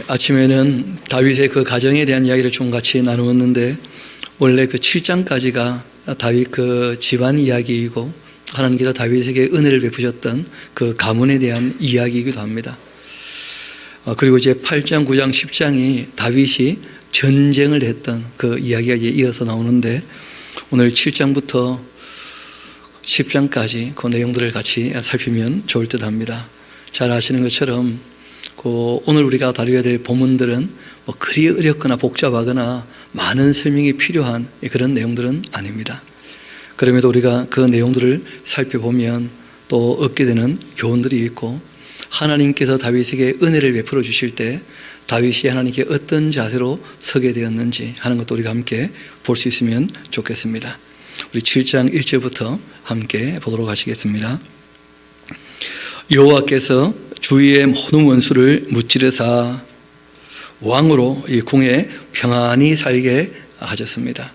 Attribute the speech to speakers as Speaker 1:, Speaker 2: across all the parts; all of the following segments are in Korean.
Speaker 1: 아침에는 다윗의 그 가정에 대한 이야기를 좀 같이 나누었는데, 원래 그 7장까지가 다윗 그 집안 이야기이고 하나님께서 다윗에게 은혜를 베푸셨던 그 가문에 대한 이야기이기도 합니다. 그리고 이제 8장, 9장, 10장이 다윗이 전쟁을 했던 그 이야기가 이제 이어서 나오는데, 오늘 7장부터 10장까지 그 내용들을 같이 살피면 좋을 듯 합니다. 잘 아시는 것처럼 오늘 우리가 다루어야 될 본문들은 그리 어렵거나 복잡하거나 많은 설명이 필요한 그런 내용들은 아닙니다. 그럼에도 우리가 그 내용들을 살펴보면 또 얻게 되는 교훈들이 있고, 하나님께서 다윗에게 은혜를 베풀어 주실 때 다윗이 하나님께 어떤 자세로 서게 되었는지 하는 것도 우리가 함께 볼 수 있으면 좋겠습니다. 우리 7장 1절부터 함께 보도록 하시겠습니다. 여호와께서 주위의 모든 원수를 무찌르사 왕으로 이 궁에 평안히 살게 하셨습니다.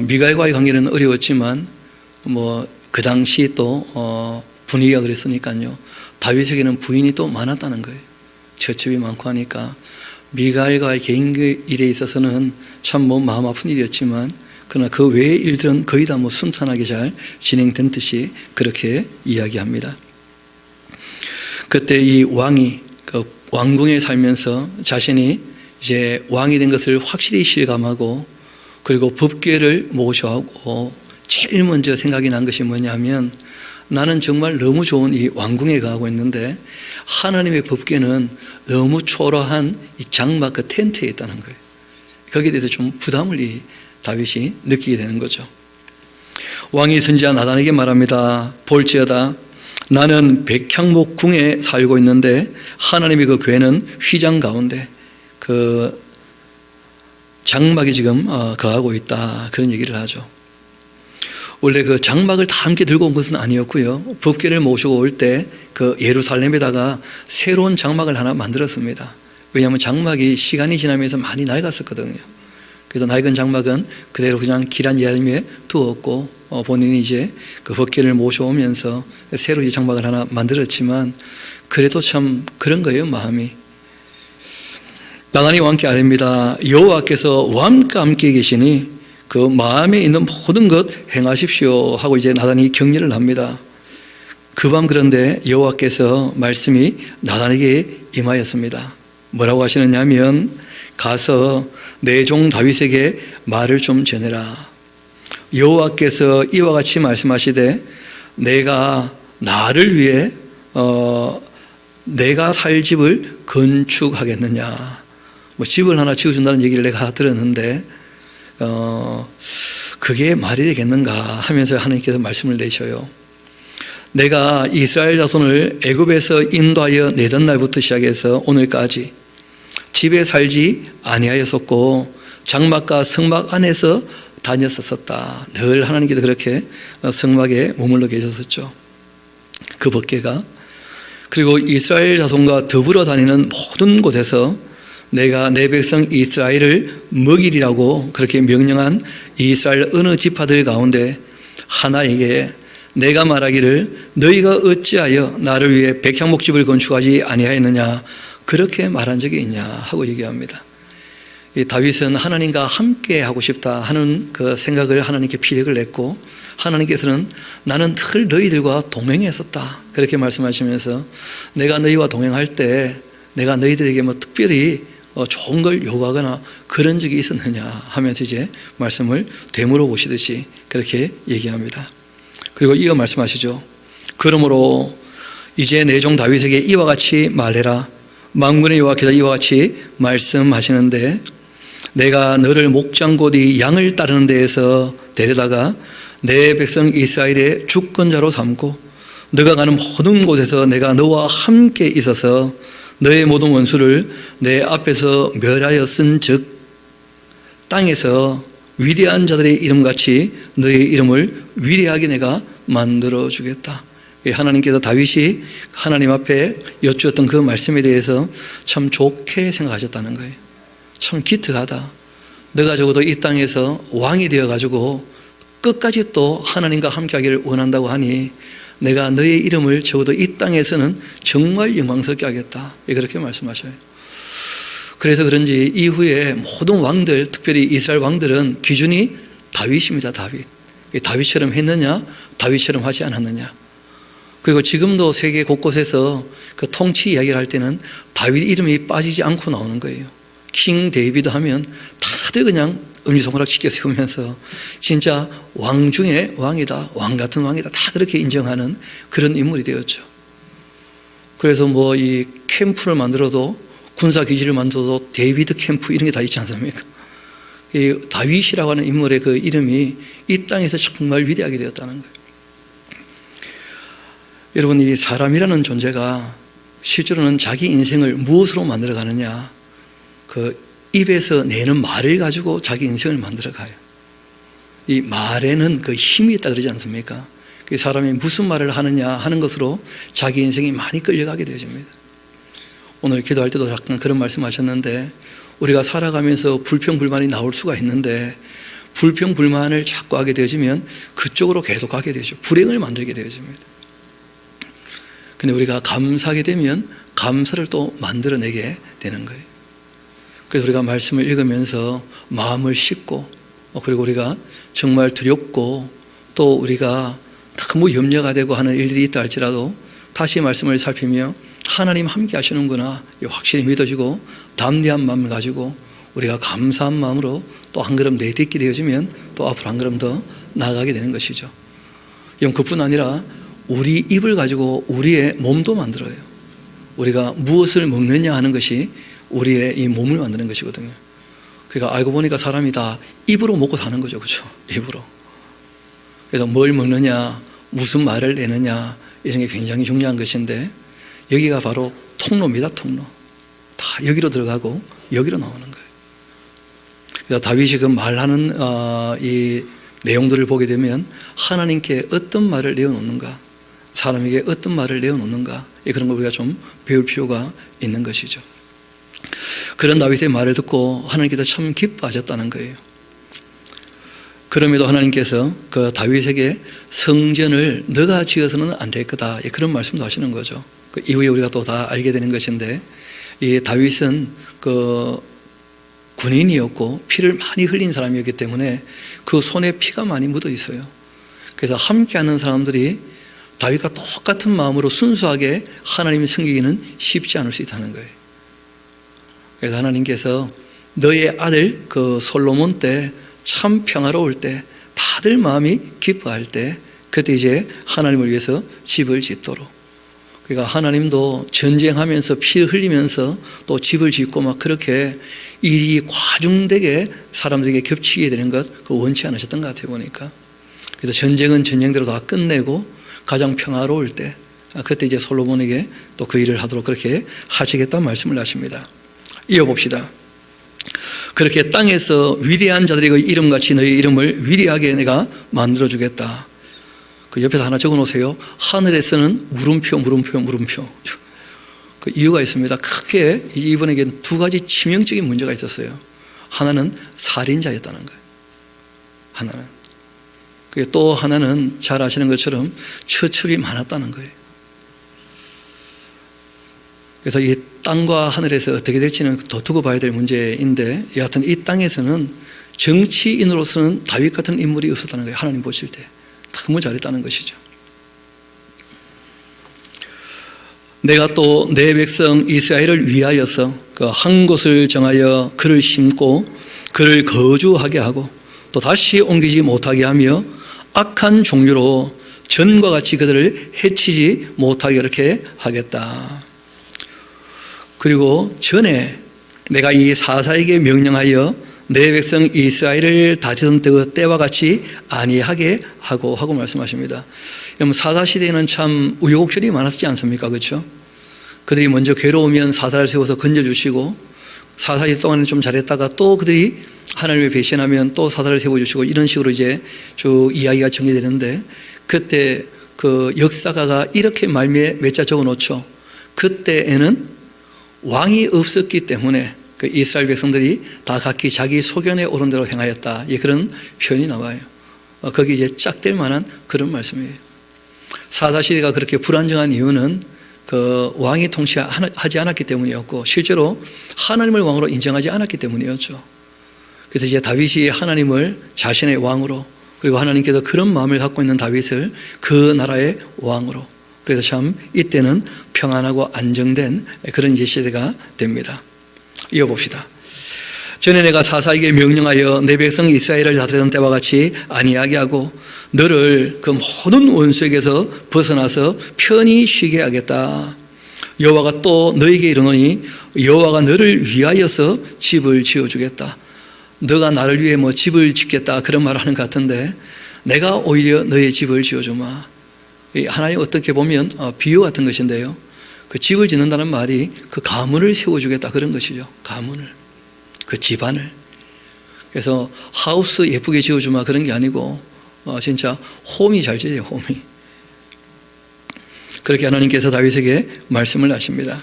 Speaker 1: 미갈과의 관계는 어려웠지만 그 당시 또 분위기가 그랬으니까요, 다윗에게는 부인이 또 많았다는 거예요. 처첩이 많고 하니까 미갈과의 개인 일에 있어서는 참 마음 아픈 일이었지만, 그러나 그 외의 일들은 거의 다 순탄하게 잘 진행된 듯이 그렇게 이야기합니다. 그때 이 왕이 그 왕궁에 살면서 자신이 이제 왕이 된 것을 확실히 실감하고, 그리고 법궤를 모셔하고 제일 먼저 생각이 난 것이 뭐냐면, 나는 정말 너무 좋은 이 왕궁에 가고 있는데 하나님의 법궤는 너무 초라한 이 장막 그 텐트에 있다는 거예요. 거기에 대해서 좀 부담을 이 다윗이 느끼게 되는 거죠. 왕이 선지자 나단에게 말합니다. 볼지어다, 나는 백향목 궁에 살고 있는데 하나님의 그 궤는 휘장 가운데 그 장막이 지금 거하고 있다, 그런 얘기를 하죠. 원래 그 장막을 다 함께 들고 온 것은 아니었고요, 법궤를 모시고 올 때 그 예루살렘에다가 새로운 장막을 하나 만들었습니다. 왜냐하면 장막이 시간이 지나면서 많이 낡았었거든요. 그래서 낡은 장막은 그대로 그냥 기란 예림에 두었고, 본인이 이제 그 법궤를 모셔오면서 새로 이 장막을 하나 만들었지만, 그래도 참 그런 거예요, 마음이. 나단이 왕께 아뢰입니다. 여호와께서 왕과 함께 계시니 그 마음에 있는 모든 것 행하십시오 하고 이제 나단이 격려를 합니다. 그 밤 그런데 여호와께서 말씀이 나단에게 임하였습니다. 뭐라고 하시느냐 하면, 가서 내 종 다윗에게 말을 좀 전해라. 여호와께서 이와 같이 말씀하시되, 내가 나를 위해 내가 살 집을 건축하겠느냐. 집을 하나 지어준다는 얘기를 내가 들었는데 그게 말이 되겠는가 하면서 하나님께서 말씀을 내셔요. 내가 이스라엘 자손을 애굽에서 인도하여 내던 날부터 시작해서 오늘까지 집에 살지 아니하였었고 장막과 성막 안에서 다녔었다. 늘 하나님께서 그렇게 성막에 머물러 계셨었죠, 그 법궤가. 그리고 이스라엘 자손과 더불어 다니는 모든 곳에서 내가 내 백성 이스라엘을 먹이리라고 그렇게 명령한 이스라엘 어느 지파들 가운데 하나에게 내가 말하기를, 너희가 어찌하여 나를 위해 백향목집을 건축하지 아니하였느냐, 그렇게 말한 적이 있냐 하고 얘기합니다. 이 다윗은 하나님과 함께 하고 싶다 하는 그 생각을 하나님께 피력을 냈고, 하나님께서는 나는 늘 너희들과 동행했었다 그렇게 말씀하시면서, 내가 너희와 동행할 때 내가 너희들에게 특별히 좋은 걸 요구하거나 그런 적이 있었느냐 하면서 이제 말씀을 되물어 보시듯이 그렇게 얘기합니다. 그리고 이어 말씀하시죠. 그러므로 이제 내 종 다윗에게 이와 같이 말해라. 만군의 여호와께서 이와 같이 말씀하시는데, 내가 너를 목장 곧 이 양을 따르는 데에서 데려다가 내 백성 이스라엘의 주권자로 삼고, 너가 가는 모든 곳에서 내가 너와 함께 있어서 너의 모든 원수를 내 앞에서 멸하였은 즉 땅에서 위대한 자들의 이름같이 너의 이름을 위대하게 내가 만들어 주겠다. 하나님께서 다윗이 하나님 앞에 여쭈었던 그 말씀에 대해서 참 좋게 생각하셨다는 거예요. 참 기특하다. 너가 적어도 이 땅에서 왕이 되어가지고 끝까지 또 하나님과 함께하기를 원한다고 하니 내가 너의 이름을 적어도 이 땅에서는 정말 영광스럽게 하겠다, 그렇게 말씀하셔요. 그래서 그런지 이후에 모든 왕들, 특별히 이스라엘 왕들은 기준이 다윗입니다. 다윗처럼 했느냐, 다윗처럼 하지 않았느냐. 그리고 지금도 세계 곳곳에서 그 통치 이야기를 할 때는 다윗 이름이 빠지지 않고 나오는 거예요. 킹 데이비드 하면 다들 그냥 엄지손가락 치켜 세우면서 진짜 왕 중에 왕이다, 왕 같은 왕이다, 다 그렇게 인정하는 그런 인물이 되었죠. 그래서 뭐 이 캠프를 만들어도, 군사기지를 만들어도 데이비드 캠프 이런 게 다 있지 않습니까? 이 다윗이라고 하는 인물의 그 이름이 이 땅에서 정말 위대하게 되었다는 거예요. 여러분, 이 사람이라는 존재가 실제로는 자기 인생을 무엇으로 만들어가느냐, 그 입에서 내는 말을 가지고 자기 인생을 만들어가요. 이 말에는 그 힘이 있다 그러지 않습니까? 그 사람이 무슨 말을 하느냐 하는 것으로 자기 인생이 많이 끌려가게 되어집니다. 오늘 기도할 때도 잠깐 그런 말씀하셨는데, 우리가 살아가면서 불평불만이 나올 수가 있는데 불평불만을 자꾸 하게 되어지면 그쪽으로 계속 가게 되죠. 불행을 만들게 되어집니다. 근데 우리가 감사하게 되면 감사를 또 만들어내게 되는 거예요. 그래서 우리가 말씀을 읽으면서 마음을 씻고, 그리고 우리가 정말 두렵고 또 우리가 너무 염려가 되고 하는 일들이 있다 할지라도 다시 말씀을 살피며 하나님 함께 하시는구나 확실히 믿어지고 담대한 마음을 가지고 우리가 감사한 마음으로 또 한 걸음 내딛게 되어지면 또 앞으로 한 걸음 더 나아가게 되는 것이죠. 그뿐 아니라 우리 입을 가지고 우리의 몸도 만들어요. 우리가 무엇을 먹느냐 하는 것이 우리의 이 몸을 만드는 것이거든요. 그러니까 알고 보니까 사람이 다 입으로 먹고 사는 거죠. 그렇죠? 입으로. 그래서 뭘 먹느냐, 무슨 말을 내느냐, 이런 게 굉장히 중요한 것인데, 여기가 바로 통로입니다. 통로. 다 여기로 들어가고 여기로 나오는 거예요. 그래서 다윗이 그 말하는 이 내용들을 보게 되면 하나님께 어떤 말을 내어놓는가, 사람에게 어떤 말을 내어놓는가, 그런 걸 우리가 좀 배울 필요가 있는 것이죠. 그런 다윗의 말을 듣고 하나님께서 참 기뻐하셨다는 거예요. 그럼에도 하나님께서 그 다윗에게 성전을 너가 지어서는 안 될 거다, 그런 말씀도 하시는 거죠. 그 이후에 우리가 또 다 알게 되는 것인데, 이 다윗은 그 군인이었고 피를 많이 흘린 사람이었기 때문에 그 손에 피가 많이 묻어 있어요. 그래서 함께하는 사람들이 다윗과 똑같은 마음으로 순수하게 하나님을 섬기기는 쉽지 않을 수 있다는 거예요. 그래서 하나님께서 너의 아들 그 솔로몬 때 참 평화로울 때, 다들 마음이 기뻐할 때, 그때 이제 하나님을 위해서 집을 짓도록. 그러니까 하나님도 전쟁하면서 피를 흘리면서 또 집을 짓고 막 그렇게 일이 과중되게 사람들에게 겹치게 되는 것, 그거 원치 않으셨던 것 같아요, 보니까. 그래서 전쟁은 전쟁대로 다 끝내고 가장 평화로울 때, 그때 이제 솔로몬에게 또 그 일을 하도록 그렇게 하시겠다는 말씀을 하십니다. 이어봅시다. 그렇게 땅에서 위대한 자들의 이름같이 너희 이름을 위대하게 내가 만들어주겠다. 그 옆에서 하나 적어 놓으세요. 하늘에서는 물음표. 그 이유가 있습니다. 크게 이분에게는 두 가지 치명적인 문제가 있었어요. 하나는 살인자였다는 거예요. 하나는. 또 하나는 잘 아시는 것처럼 처첩이 많았다는 거예요. 그래서 이 땅과 하늘에서 어떻게 될지는 더 두고 봐야 될 문제인데, 여하튼 이 땅에서는 정치인으로서는 다윗 같은 인물이 없었다는 거예요. 하나님 보실 때 너무 잘했다는 것이죠. 내가 또 내 백성 이스라엘을 위하여서 그 한 곳을 정하여 그를 심고 그를 거주하게 하고 또 다시 옮기지 못하게 하며 악한 종류로 전과 같이 그들을 해치지 못하게 이렇게 하겠다. 그리고 전에 내가 이 사사에게 명령하여 내 백성 이스라엘을 다지던 때와 같이 아니하게 하고 말씀하십니다. 여러분, 사사 시대에는 참 우여곡절이 많았지 않습니까? 그렇죠? 그들이 먼저 괴로우면 사사를 세워서 건져주시고, 사사 시대 동안은 좀 잘했다가 또 그들이 하나님을 배신하면 또 사사를 세워주시고, 이런 식으로 이제 쭉 이야기가 전개되는데, 그때 그 역사가가 이렇게 말미에 몇 자 적어 놓죠. 그때에는 왕이 없었기 때문에 그 이스라엘 백성들이 다 각기 자기 소견에 오른 대로 행하였다, 그런 표현이 나와요. 거기 이제 짝될 만한 그런 말씀이에요. 사사시대가 그렇게 불안정한 이유는 그 왕이 통치하지 않았기 때문이었고 실제로 하나님을 왕으로 인정하지 않았기 때문이었죠. 그래서 이제 다윗이 하나님을 자신의 왕으로, 그리고 하나님께서 그런 마음을 갖고 있는 다윗을 그 나라의 왕으로, 그래서 참 이때는 평안하고 안정된 그런 이제 시대가 됩니다. 이어봅시다. 전에 내가 사사에게 명령하여 내 백성 이스라엘을 다스리던 때와 같이 아니하게 하고 너를 그 모든 원수에게서 벗어나서 편히 쉬게 하겠다. 여호와가 또 너에게 이르노니 여호와가 너를 위하여서 집을 지어주겠다. 너가 나를 위해 뭐 집을 짓겠다 그런 말을 하는 것 같은데 내가 오히려 너의 집을 지어주마. 하나님 어떻게 보면 비유 같은 것인데요, 그 집을 짓는다는 말이 그 가문을 세워주겠다 그런 것이죠. 가문을, 그 집안을. 그래서 하우스 예쁘게 지어주마 그런 게 아니고 진짜 홈이 잘 지어요. 홈이. 그렇게 하나님께서 다윗에게 말씀을 하십니다.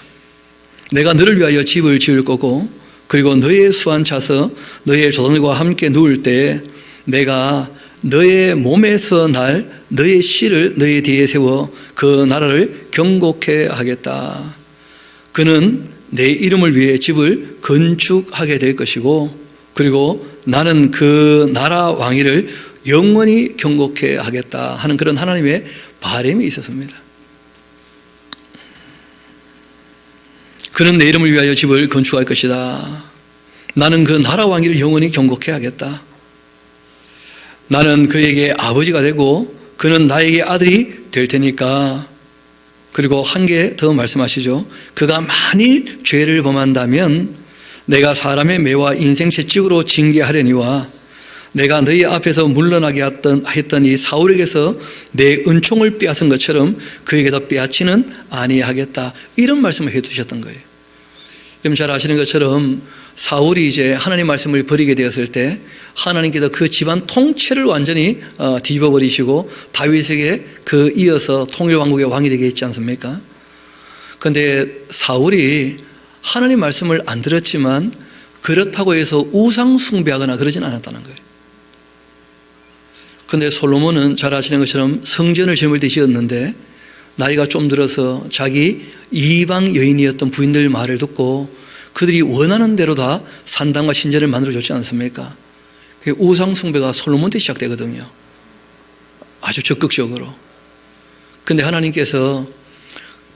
Speaker 1: 내가 너를 위하여 집을 지을 거고 그리고 너의 수완 차서 너의 조상들과 함께 누울 때 내가 너의 몸에서 날 너의 씨를 너의 뒤에 세워 그 나라를 경고케 하겠다. 그는 내 이름을 위해 집을 건축하게 될 것이고 그리고 나는 그 나라 왕위를 영원히 경고케 하겠다 하는 그런 하나님의 바람이 있었습니다. 그는 내 이름을 위하여 집을 건축할 것이다. 나는 그 나라 왕위를 영원히 경고케 하겠다. 나는 그에게 아버지가 되고 그는 나에게 아들이 될 테니까. 그리고 한 개 더 말씀하시죠. 그가 만일 죄를 범한다면 내가 사람의 매와 인생 채찍으로 징계하려니와 내가 너희 앞에서 물러나게 했던 이 사울에게서 내 은총을 빼앗은 것처럼 그에게서 빼앗지는 아니하겠다. 이런 말씀을 해두셨던 거예요. 여러분 잘 아시는 것처럼 사울이 이제 하나님 말씀을 버리게 되었을 때 하나님께서 그 집안 통째를 완전히 뒤집어 버리시고 다윗에게 그 이어서 통일 왕국의 왕이 되게 했지 않습니까? 그런데 사울이 하나님 말씀을 안 들었지만 그렇다고 해서 우상 숭배하거나 그러진 않았다는 거예요. 그런데 솔로몬은 잘 아시는 것처럼 성전을 짓을 때 지었는데 나이가 좀 들어서 자기 이방 여인이었던 부인들 말을 듣고 그들이 원하는 대로 다 산당과 신전을 만들어줬지 않습니까? 우상 숭배가 솔로몬 때 시작되거든요. 아주 적극적으로. 그런데 하나님께서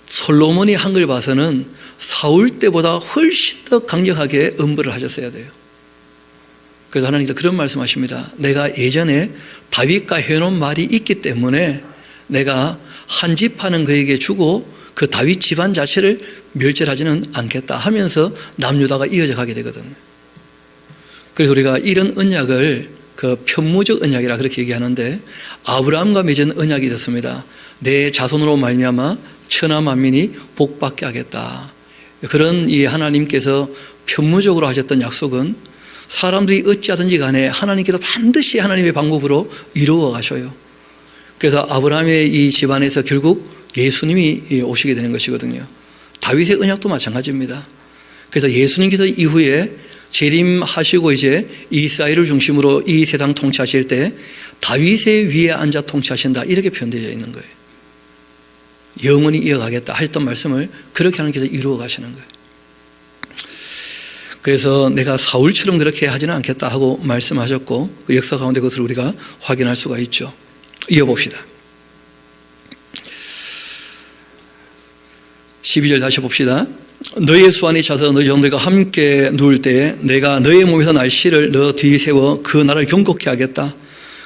Speaker 1: 솔로몬이 한 걸 봐서는 사울 때보다 훨씬 더 강력하게 엄벌을 하셨어야 돼요. 그래서 하나님께서 그런 말씀하십니다. 내가 예전에 다윗과 해놓은 말이 있기 때문에 내가 한 집하는 그에게 주고 그 다윗 집안 자체를 멸절하지는 않겠다 하면서 남유다가 이어져 가게 되거든요. 그래서 우리가 이런 언약을 그 편무적 언약이라 그렇게 얘기하는데 아브라함과 맺은 언약이 됐습니다. 내 자손으로 말미암아 천하 만민이 복받게 하겠다. 그런 이 하나님께서 편무적으로 하셨던 약속은 사람들이 어찌하든지 간에 하나님께서 반드시 하나님의 방법으로 이루어 가셔요. 그래서 아브라함의 이 집안에서 결국 예수님이 오시게 되는 것이거든요. 다윗의 언약도 마찬가지입니다. 그래서 예수님께서 이후에 재림하시고 이제 이스라엘을 중심으로 이 세상 통치하실 때 다윗의 위에 앉아 통치하신다 이렇게 표현되어 있는 거예요. 영원히 이어가겠다 하셨던 말씀을 그렇게 하나님께서 이루어 가시는 거예요. 그래서 내가 사울처럼 그렇게 하지는 않겠다 하고 말씀하셨고 그 역사 가운데 그것을 우리가 확인할 수가 있죠. 이어봅시다. 12절 다시 봅시다. 너의 수완이 차서 너희 종들과 함께 누울 때에 내가 너의 몸에서 날 씨를 너 뒤에 세워 그 나라를 경고케 하겠다.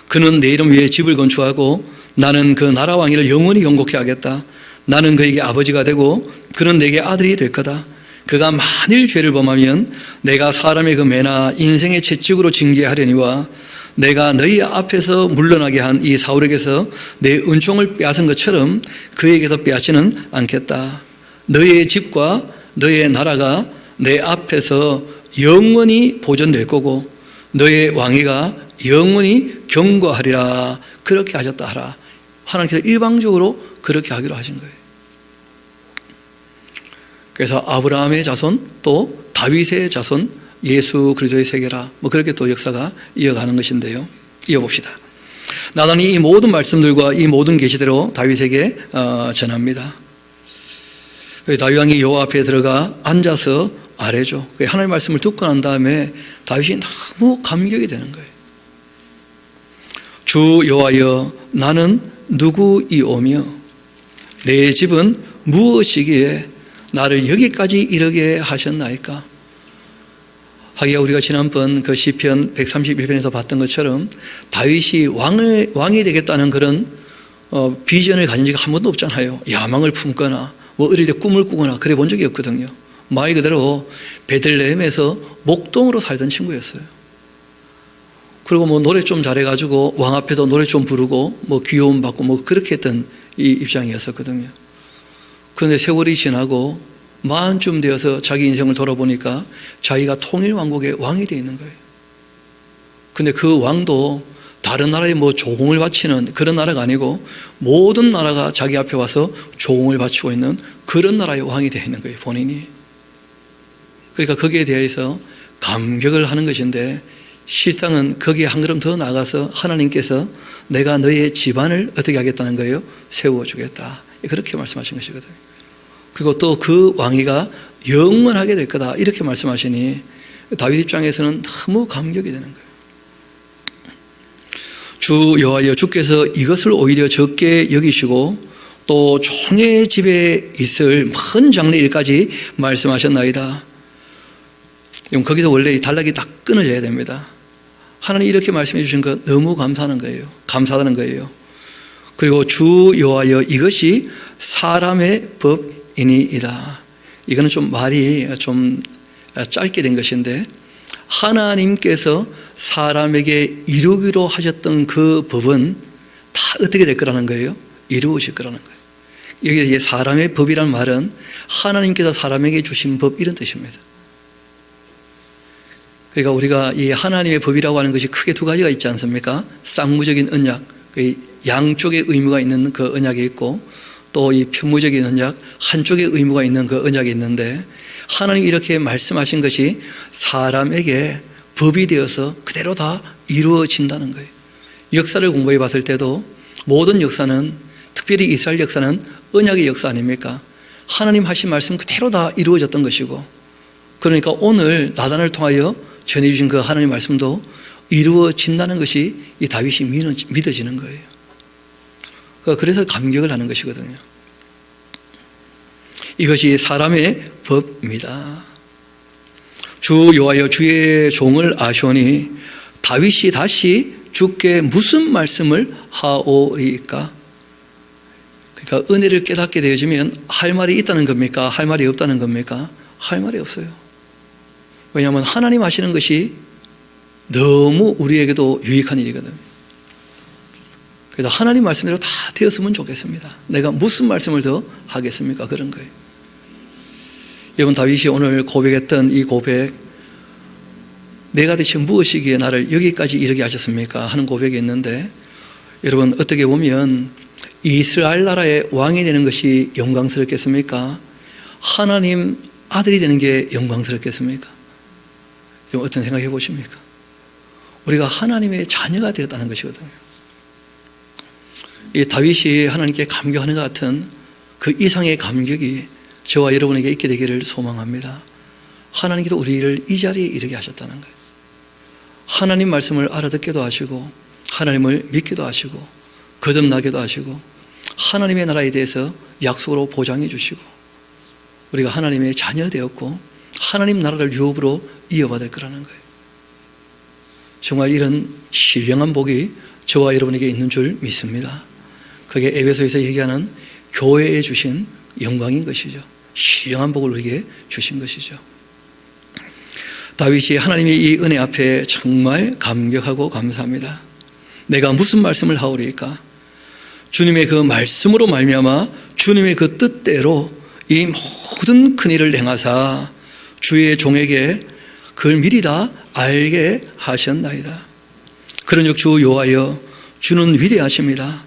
Speaker 1: 그는 내 이름 위에 집을 건축하고 나는 그 나라 왕위를 영원히 경고케 하겠다. 나는 그에게 아버지가 되고 그는 내게 아들이 될 거다. 그가 만일 죄를 범하면 내가 사람의 그 매나 인생의 채찍으로 징계하려니와 내가 너희 앞에서 물러나게 한 이 사울에게서 내 은총을 빼앗은 것처럼 그에게서 빼앗지는 않겠다. 너의 집과 너의 나라가 내 앞에서 영원히 보존될 거고 너의 왕위가 영원히 경고하리라. 그렇게 하셨다 하라. 하나님께서 일방적으로 그렇게 하기로 하신 거예요. 그래서 아브라함의 자손 또 다윗의 자손 예수 그리스도의 세계라 뭐 그렇게 또 역사가 이어가는 것인데요. 이어봅시다. 나단이 이 모든 말씀들과 이 모든 계시대로 다윗에게 전합니다. 다윗 왕이 여호와 앞에 들어가 앉아서 아뢰죠. 하나님의 말씀을 듣고 난 다음에 다윗이 너무 감격이 되는 거예요. 주 여호와여, 나는 누구이오며 내 집은 무엇이기에 나를 여기까지 이르게 하셨나이까? 하기야 우리가 지난번 그 시편 131편에서 봤던 것처럼 다윗이 왕이 되겠다는 그런 비전을 가진 적이 한 번도 없잖아요. 야망을 품거나 뭐 어릴 때 꿈을 꾸거나 그래 본 적이 없거든요. 말 그대로 베들레헴에서 목동으로 살던 친구였어요. 그리고 뭐 노래 좀 잘해가지고 왕 앞에서 노래 좀 부르고 뭐 귀여움 받고 뭐 그렇게 했던 이 입장이었었거든요. 그런데 세월이 지나고 마흔쯤 되어서 자기 인생을 돌아보니까 자기가 통일왕국의 왕이 되어 있는 거예요. 근데 그 왕도 다른 나라에 뭐 조공을 바치는 그런 나라가 아니고 모든 나라가 자기 앞에 와서 조공을 바치고 있는 그런 나라의 왕이 되어 있는 거예요, 본인이. 그러니까 거기에 대해서 감격을 하는 것인데 실상은 거기에 한 걸음 더 나아가서 하나님께서 내가 너의 집안을 어떻게 하겠다는 거예요? 세워주겠다. 그렇게 말씀하신 것이거든요. 그리고 또 그 왕위가 영원하게 될 거다. 이렇게 말씀하시니 다윗 입장에서는 너무 감격이 되는 거예요. 주 여호와여, 주께서 이것을 오히려 적게 여기시고 또 종의 집에 있을 먼 장래일까지 말씀하셨나이다. 거기서 원래 단락이 딱 끊어져야 됩니다. 하나님 이렇게 말씀해 주신 것 너무 감사하는 거예요. 감사하다는 거예요. 그리고 주 여호와여, 이것이 사람의 법이니이다. 이거는 좀 말이 좀 짧게 된 것인데 하나님께서 사람에게 이루기로 하셨던 그 법은 다 어떻게 될 거라는 거예요? 이루어질 거라는 거예요. 여기 사람의 법이란 말은 하나님께서 사람에게 주신 법 이런 뜻입니다. 그러니까 우리가 이 하나님의 법이라고 하는 것이 크게 두 가지가 있지 않습니까? 쌍무적인 언약, 양쪽의 의무가 있는 그 언약이 있고 또 이 편무적인 언약, 한쪽의 의무가 있는 그 언약이 있는데 하나님이 이렇게 말씀하신 것이 사람에게 법이 되어서 그대로 다 이루어진다는 거예요. 역사를 공부해 봤을 때도 모든 역사는, 특별히 이스라엘 역사는 언약의 역사 아닙니까? 하나님 하신 말씀 그대로 다 이루어졌던 것이고, 그러니까 오늘 나단을 통하여 전해주신 그 하나님 말씀도 이루어진다는 것이 이 다윗이 믿어지는 거예요. 그래서 감격을 하는 것이거든요. 이것이 사람의 법입니다. 주 여호와여, 주의 종을 아시오니 다윗이 다시 주께 무슨 말씀을 하오리까? 그러니까 은혜를 깨닫게 되어지면 할 말이 있다는 겁니까? 할 말이 없다는 겁니까? 할 말이 없어요. 왜냐하면 하나님 하시는 것이 너무 우리에게도 유익한 일이거든요. 그래서 하나님 말씀대로 다 되었으면 좋겠습니다. 내가 무슨 말씀을 더 하겠습니까? 그런 거예요. 여러분, 다윗이 오늘 고백했던 이 고백, 내가 대체 무엇이기에 나를 여기까지 이르게 하셨습니까? 하는 고백이 있는데, 여러분 어떻게 보면 이스라엘 나라의 왕이 되는 것이 영광스럽겠습니까? 하나님 아들이 되는 게 영광스럽겠습니까? 여러분 어떤 생각해 보십니까? 우리가 하나님의 자녀가 되었다는 것이거든요. 이 다윗이 하나님께 감격하는 것 같은 그 이상의 감격이 저와 여러분에게 있게 되기를 소망합니다. 하나님께서 우리를 이 자리에 이르게 하셨다는 거예요. 하나님 말씀을 알아듣게도 하시고 하나님을 믿기도 하시고 거듭나게도 하시고 하나님의 나라에 대해서 약속으로 보장해 주시고 우리가 하나님의 자녀 되었고 하나님 나라를 유업으로 이어받을 거라는 거예요. 정말 이런 신령한 복이 저와 여러분에게 있는 줄 믿습니다. 그게 에베소에서 얘기하는 교회에 주신 영광인 것이죠. 신령한 복을 우리에게 주신 것이죠. 다윗이 하나님의 이 은혜 앞에 정말 감격하고 감사합니다. 내가 무슨 말씀을 하오리까? 주님의 그 말씀으로 말미암아 주님의 그 뜻대로 이 모든 큰 일을 행하사 주의 종에게 그걸 미리 다 알게 하셨나이다. 그런즉 주 여호와여, 주는 위대하십니다.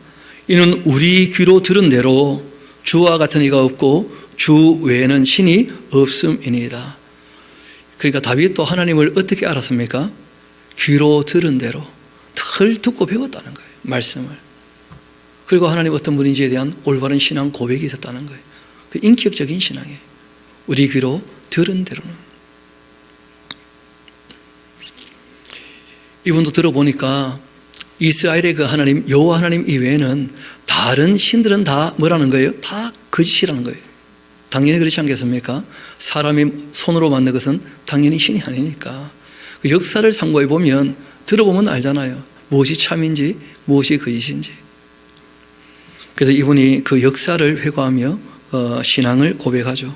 Speaker 1: 이는 우리 귀로 들은 대로 주와 같은 이가 없고 주 외에는 신이 없음이니이다. 그러니까 다윗도 하나님을 어떻게 알았습니까? 귀로 들은 대로 늘 듣고 배웠다는 거예요. 말씀을. 그리고 하나님 어떤 분인지에 대한 올바른 신앙 고백이 있었다는 거예요. 그 인격적인 신앙이에요. 우리 귀로 들은 대로는. 이분도 들어보니까 이스라엘의 그 하나님 여호와 하나님 이외에는 다른 신들은 다 뭐라는 거예요? 다 거짓이라는 거예요. 당연히 그렇지 않겠습니까? 사람이 손으로 만든 것은 당연히 신이 아니니까. 그 역사를 상고해 보면 들어보면 알잖아요. 무엇이 참인지 무엇이 거짓인지. 그래서 이분이 그 역사를 회고하며 신앙을 고백하죠.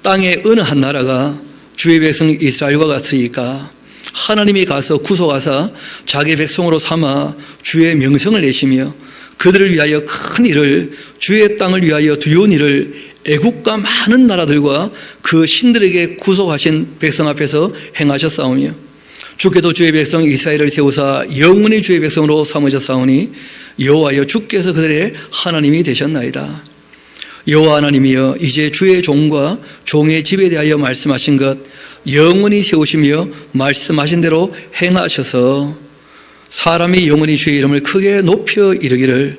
Speaker 1: 땅의 어느 한 나라가 주의 백성 이스라엘과 같으니까 하나님이 가서 구속하사 자기 백성으로 삼아 주의 명성을 내시며 그들을 위하여 큰 일을, 주의 땅을 위하여 두려운 일을 애국과 많은 나라들과 그 신들에게 구속하신 백성 앞에서 행하셨사오며 주께도 주의 백성 이스라엘을 세우사 영원히 주의 백성으로 삼으셨사오니 여호와여 주께서 그들의 하나님이 되셨나이다. 여호와 하나님이여 이제 주의 종과 종의 집에 대하여 말씀하신 것 영원히 세우시며 말씀하신 대로 행하셔서 사람이 영원히 주의 이름을 크게 높여 이르기를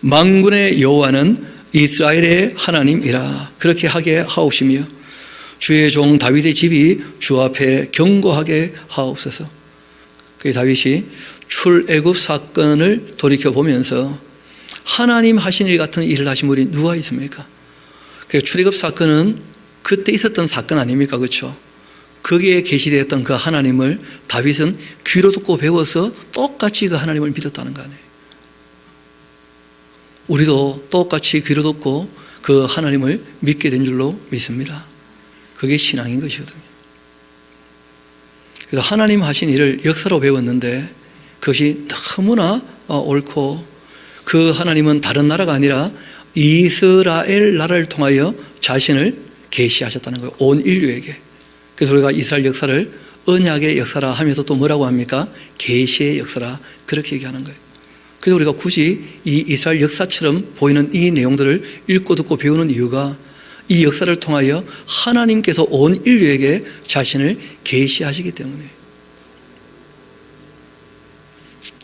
Speaker 1: 만군의 여호와는 이스라엘의 하나님이라 그렇게 하게 하옵시며 주의 종 다윗의 집이 주 앞에 견고하게 하옵소서. 그 다윗이 출애굽 사건을 돌이켜보면서 하나님 하신 일 같은 일을 하신 분이 누가 있습니까? 그 출애굽 사건은 그때 있었던 사건 아닙니까? 그렇죠? 거기에 계시되었던 그 하나님을 다윗은 귀로 듣고 배워서 똑같이 그 하나님을 믿었다는 거 아니에요. 우리도 똑같이 귀로 듣고 그 하나님을 믿게 된 줄로 믿습니다. 그게 신앙인 것이거든요. 그래서 하나님 하신 일을 역사로 배웠는데 그것이 너무나 옳고 그 하나님은 다른 나라가 아니라 이스라엘 나라를 통하여 자신을 계시하셨다는 거예요. 온 인류에게. 그래서 우리가 이스라엘 역사를 언약의 역사라 하면서 또 뭐라고 합니까? 계시의 역사라 그렇게 얘기하는 거예요. 그래서 우리가 굳이 이 이스라엘 역사처럼 보이는 이 내용들을 읽고 듣고 배우는 이유가 이 역사를 통하여 하나님께서 온 인류에게 자신을 계시하시기 때문에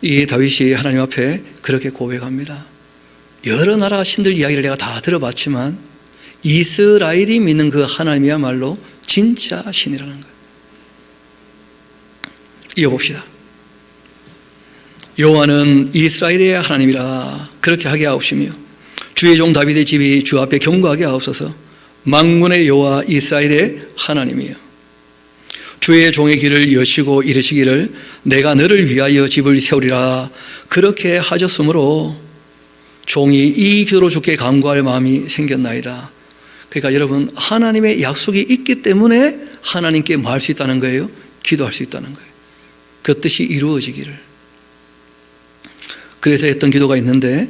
Speaker 1: 이 다윗이 하나님 앞에 그렇게 고백합니다. 여러 나라 신들 이야기를 내가 다 들어봤지만 이스라엘이 믿는 그 하나님이야말로 진짜 신이라는 거예요. 이어봅시다. 여호와는 이스라엘의 하나님이라 그렇게 하게 하옵시며 주의 종 다윗의 집이 주 앞에 견고하게 하옵소서. 만군의 여호와 이스라엘의 하나님이여 주의 종의 길을 여시고 이르시기를 내가 너를 위하여 집을 세우리라 그렇게 하셨으므로 종이 이 기도로 주께 간구할 마음이 생겼나이다. 그러니까 여러분 하나님의 약속이 있기 때문에 하나님께 뭐 할 수 있다는 거예요? 기도할 수 있다는 거예요. 그 뜻이 이루어지기를. 그래서 했던 기도가 있는데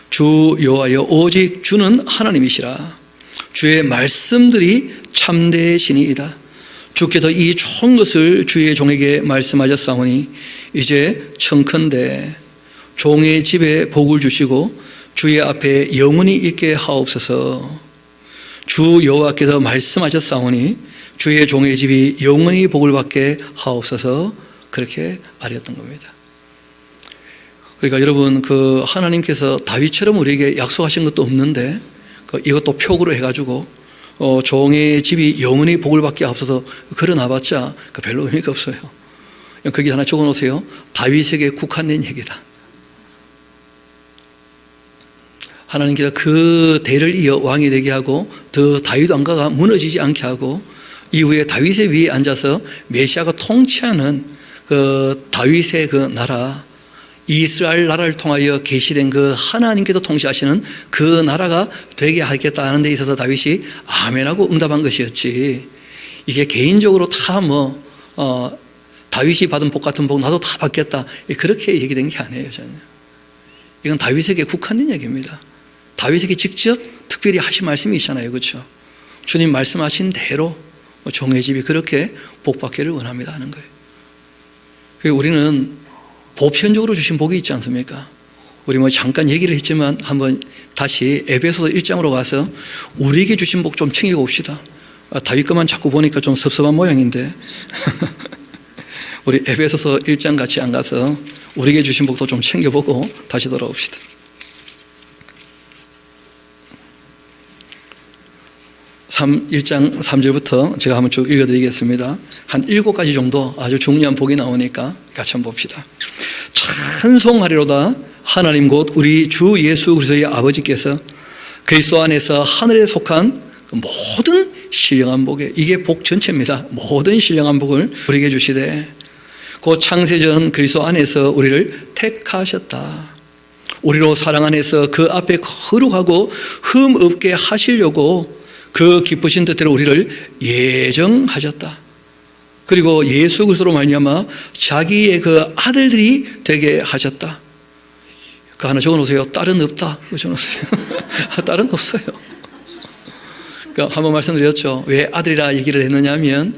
Speaker 1: 주 여호와여 오직 주는 하나님이시라. 주의 말씀들이 참되시니이다. 주께서 이 좋은 것을 주의 종에게 말씀하셨사오니 이제 청컨대 종의 집에 복을 주시고 주의 앞에 영원히 있게 하옵소서. 주 여호와께서 말씀하셨사오니 주의 종의 집이 영원히 복을 받게 하옵소서. 그렇게 아뢰었던 겁니다. 그러니까 여러분 그 하나님께서 다윗처럼 우리에게 약속하신 것도 없는데 이것도 표구로 해가지고 종의 집이 영원히 복을 받게 하옵소서 걸어놔봤자 별로 의미가 없어요. 거기 하나 적어놓으세요. 다윗에게 국한된 얘기다. 하나님께서 그 대를 이어 왕이 되게 하고 더 다윗 왕가가 무너지지 않게 하고 이후에 다윗의 위에 앉아서 메시아가 통치하는 그 다윗의 그 나라 이스라엘 나라를 통하여 계시된 그 하나님께서 통치하시는 그 나라가 되게 하겠다는 데 있어서 다윗이 아멘하고 응답한 것이었지 이게 개인적으로 다 다윗이 받은 복 같은 복 나도 다 받겠다 그렇게 얘기된 게 아니에요. 전혀. 이건 다윗에게 국한된 얘기입니다. 다윗에게 직접 특별히 하신 말씀이 있잖아요. 그렇죠? 주님 말씀하신 대로 종의 집이 그렇게 복 받기를 원합니다 하는 거예요. 우리는 보편적으로 주신 복이 있지 않습니까? 우리 잠깐 얘기를 했지만 한번 다시 에베소서 1장으로 가서 우리에게 주신 복 좀 챙겨봅시다. 다윗 것만 자꾸 보니까 좀 섭섭한 모양인데 우리 에베소서 1장 같이 안 가서 우리에게 주신 복도 좀 챙겨보고 다시 돌아옵시다. 1장 3절부터 제가 한번 쭉 읽어드리겠습니다. 한 7가지 정도 아주 중요한 복이 나오니까 같이 한번 봅시다. 찬송하리로다. 하나님 곧 우리 주 예수 그리스도의 아버지께서 그리스도 안에서 하늘에 속한 모든 신령한 복에, 이게 복 전체입니다. 모든 신령한 복을 우리에게 주시되 곧 창세전 그리스도 안에서 우리를 택하셨다. 우리로 사랑 안에서 그 앞에 거룩하고 흠 없게 하시려고 그 기쁘신 뜻대로 우리를 예정하셨다. 그리고 예수 그리스도로 말미암아 자기의 그 아들들이 되게 하셨다. 그 하나 적어놓으세요. 딸은 없다. 적어놓으세요. 딸은 없어요. 그러니까 한번 말씀드렸죠. 왜 아들이라 얘기를 했느냐 하면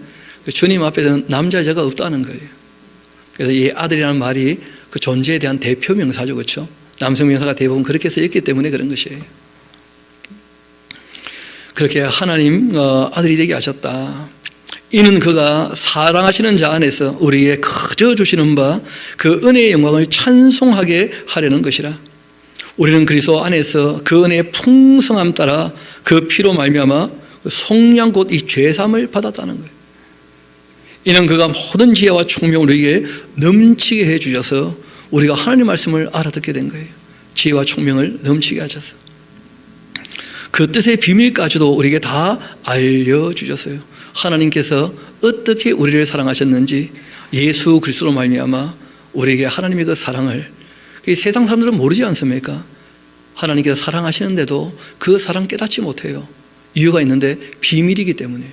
Speaker 1: 주님 앞에는 남자 여자가 없다는 거예요. 그래서 이 아들이라는 말이 그 존재에 대한 대표 명사죠. 그렇죠? 남성 명사가 대부분 그렇게 쓰였기 때문에 그런 것이에요. 그렇게 하나님 아들이 되게 하셨다. 이는 그가 사랑하시는 자 안에서 우리에게 거저 주시는 바 그 은혜의 영광을 찬송하게 하려는 것이라. 우리는 그리스도 안에서 그 은혜의 풍성함 따라 그 피로 말미암아 속량 곧 이 죄사함을 받았다는 거예요. 이는 그가 모든 지혜와 총명을 우리에게 넘치게 해주셔서 우리가 하나님 말씀을 알아듣게 된 거예요. 지혜와 총명을 넘치게 하셔서 그 뜻의 비밀까지도 우리에게 다 알려주셨어요. 하나님께서 어떻게 우리를 사랑하셨는지 예수 그리스도로 말미암아 우리에게 하나님의 그 사랑을, 세상 사람들은 모르지 않습니까? 하나님께서 사랑하시는데도 그 사랑 깨닫지 못해요. 이유가 있는데 비밀이기 때문에.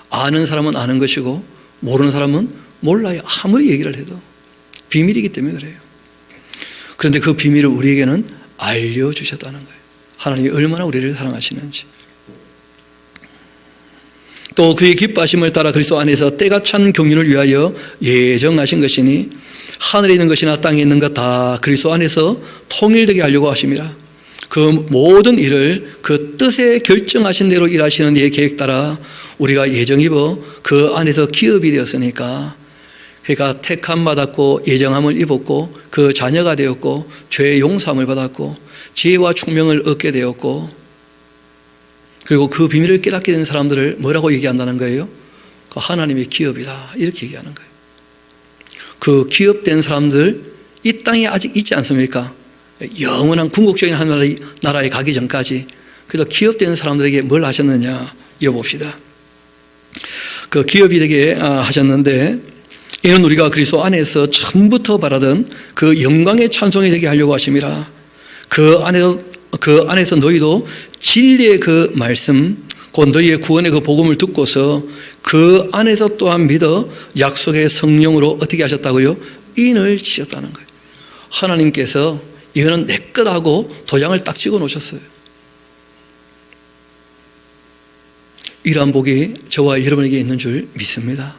Speaker 1: 아는 사람은 아는 것이고 모르는 사람은 몰라요. 아무리 얘기를 해도 비밀이기 때문에 그래요. 그런데 그 비밀을 우리에게는 알려주셨다는 거예요. 하나님이 얼마나 우리를 사랑하시는지. 또 그의 기뻐하심을 따라 그리스도 안에서 때가 찬 경륜을 위하여 예정하신 것이니 하늘에 있는 것이나 땅에 있는 것 다 그리스도 안에서 통일되게 하려고 하심이라. 그 모든 일을 그 뜻에 결정하신 대로 일하시는 이의 계획 따라 우리가 예정 입어 그 안에서 기업이 되었으니까, 그러니까 택함 받았고 예정함을 입었고 그 자녀가 되었고 죄의 용서함을 받았고 지혜와 총명을 얻게 되었고, 그리고 그 비밀을 깨닫게 된 사람들을 뭐라고 얘기한다는 거예요? 그 하나님의 기업이다, 이렇게 얘기하는 거예요. 그 기업된 사람들 이 땅에 아직 있지 않습니까? 영원한 궁극적인 하나님의 나라에 가기 전까지. 그래서 기업된 사람들에게 뭘 하셨느냐 이어봅시다. 그 기업이 되게 하셨는데, 이는 우리가 그리스도 안에서 처음부터 바라던 그 영광의 찬송이 되게 하려고 하심이라. 그 안에서 너희도 진리의 그 말씀, 곧 너희의 구원의 그 복음을 듣고서 그 안에서 또한 믿어 약속의 성령으로 어떻게 하셨다고요? 인을 치셨다는 거예요. 하나님께서 이거는 내 것하고 도장을 딱 찍어 놓으셨어요. 이러한 복이 저와 여러분에게 있는 줄 믿습니다.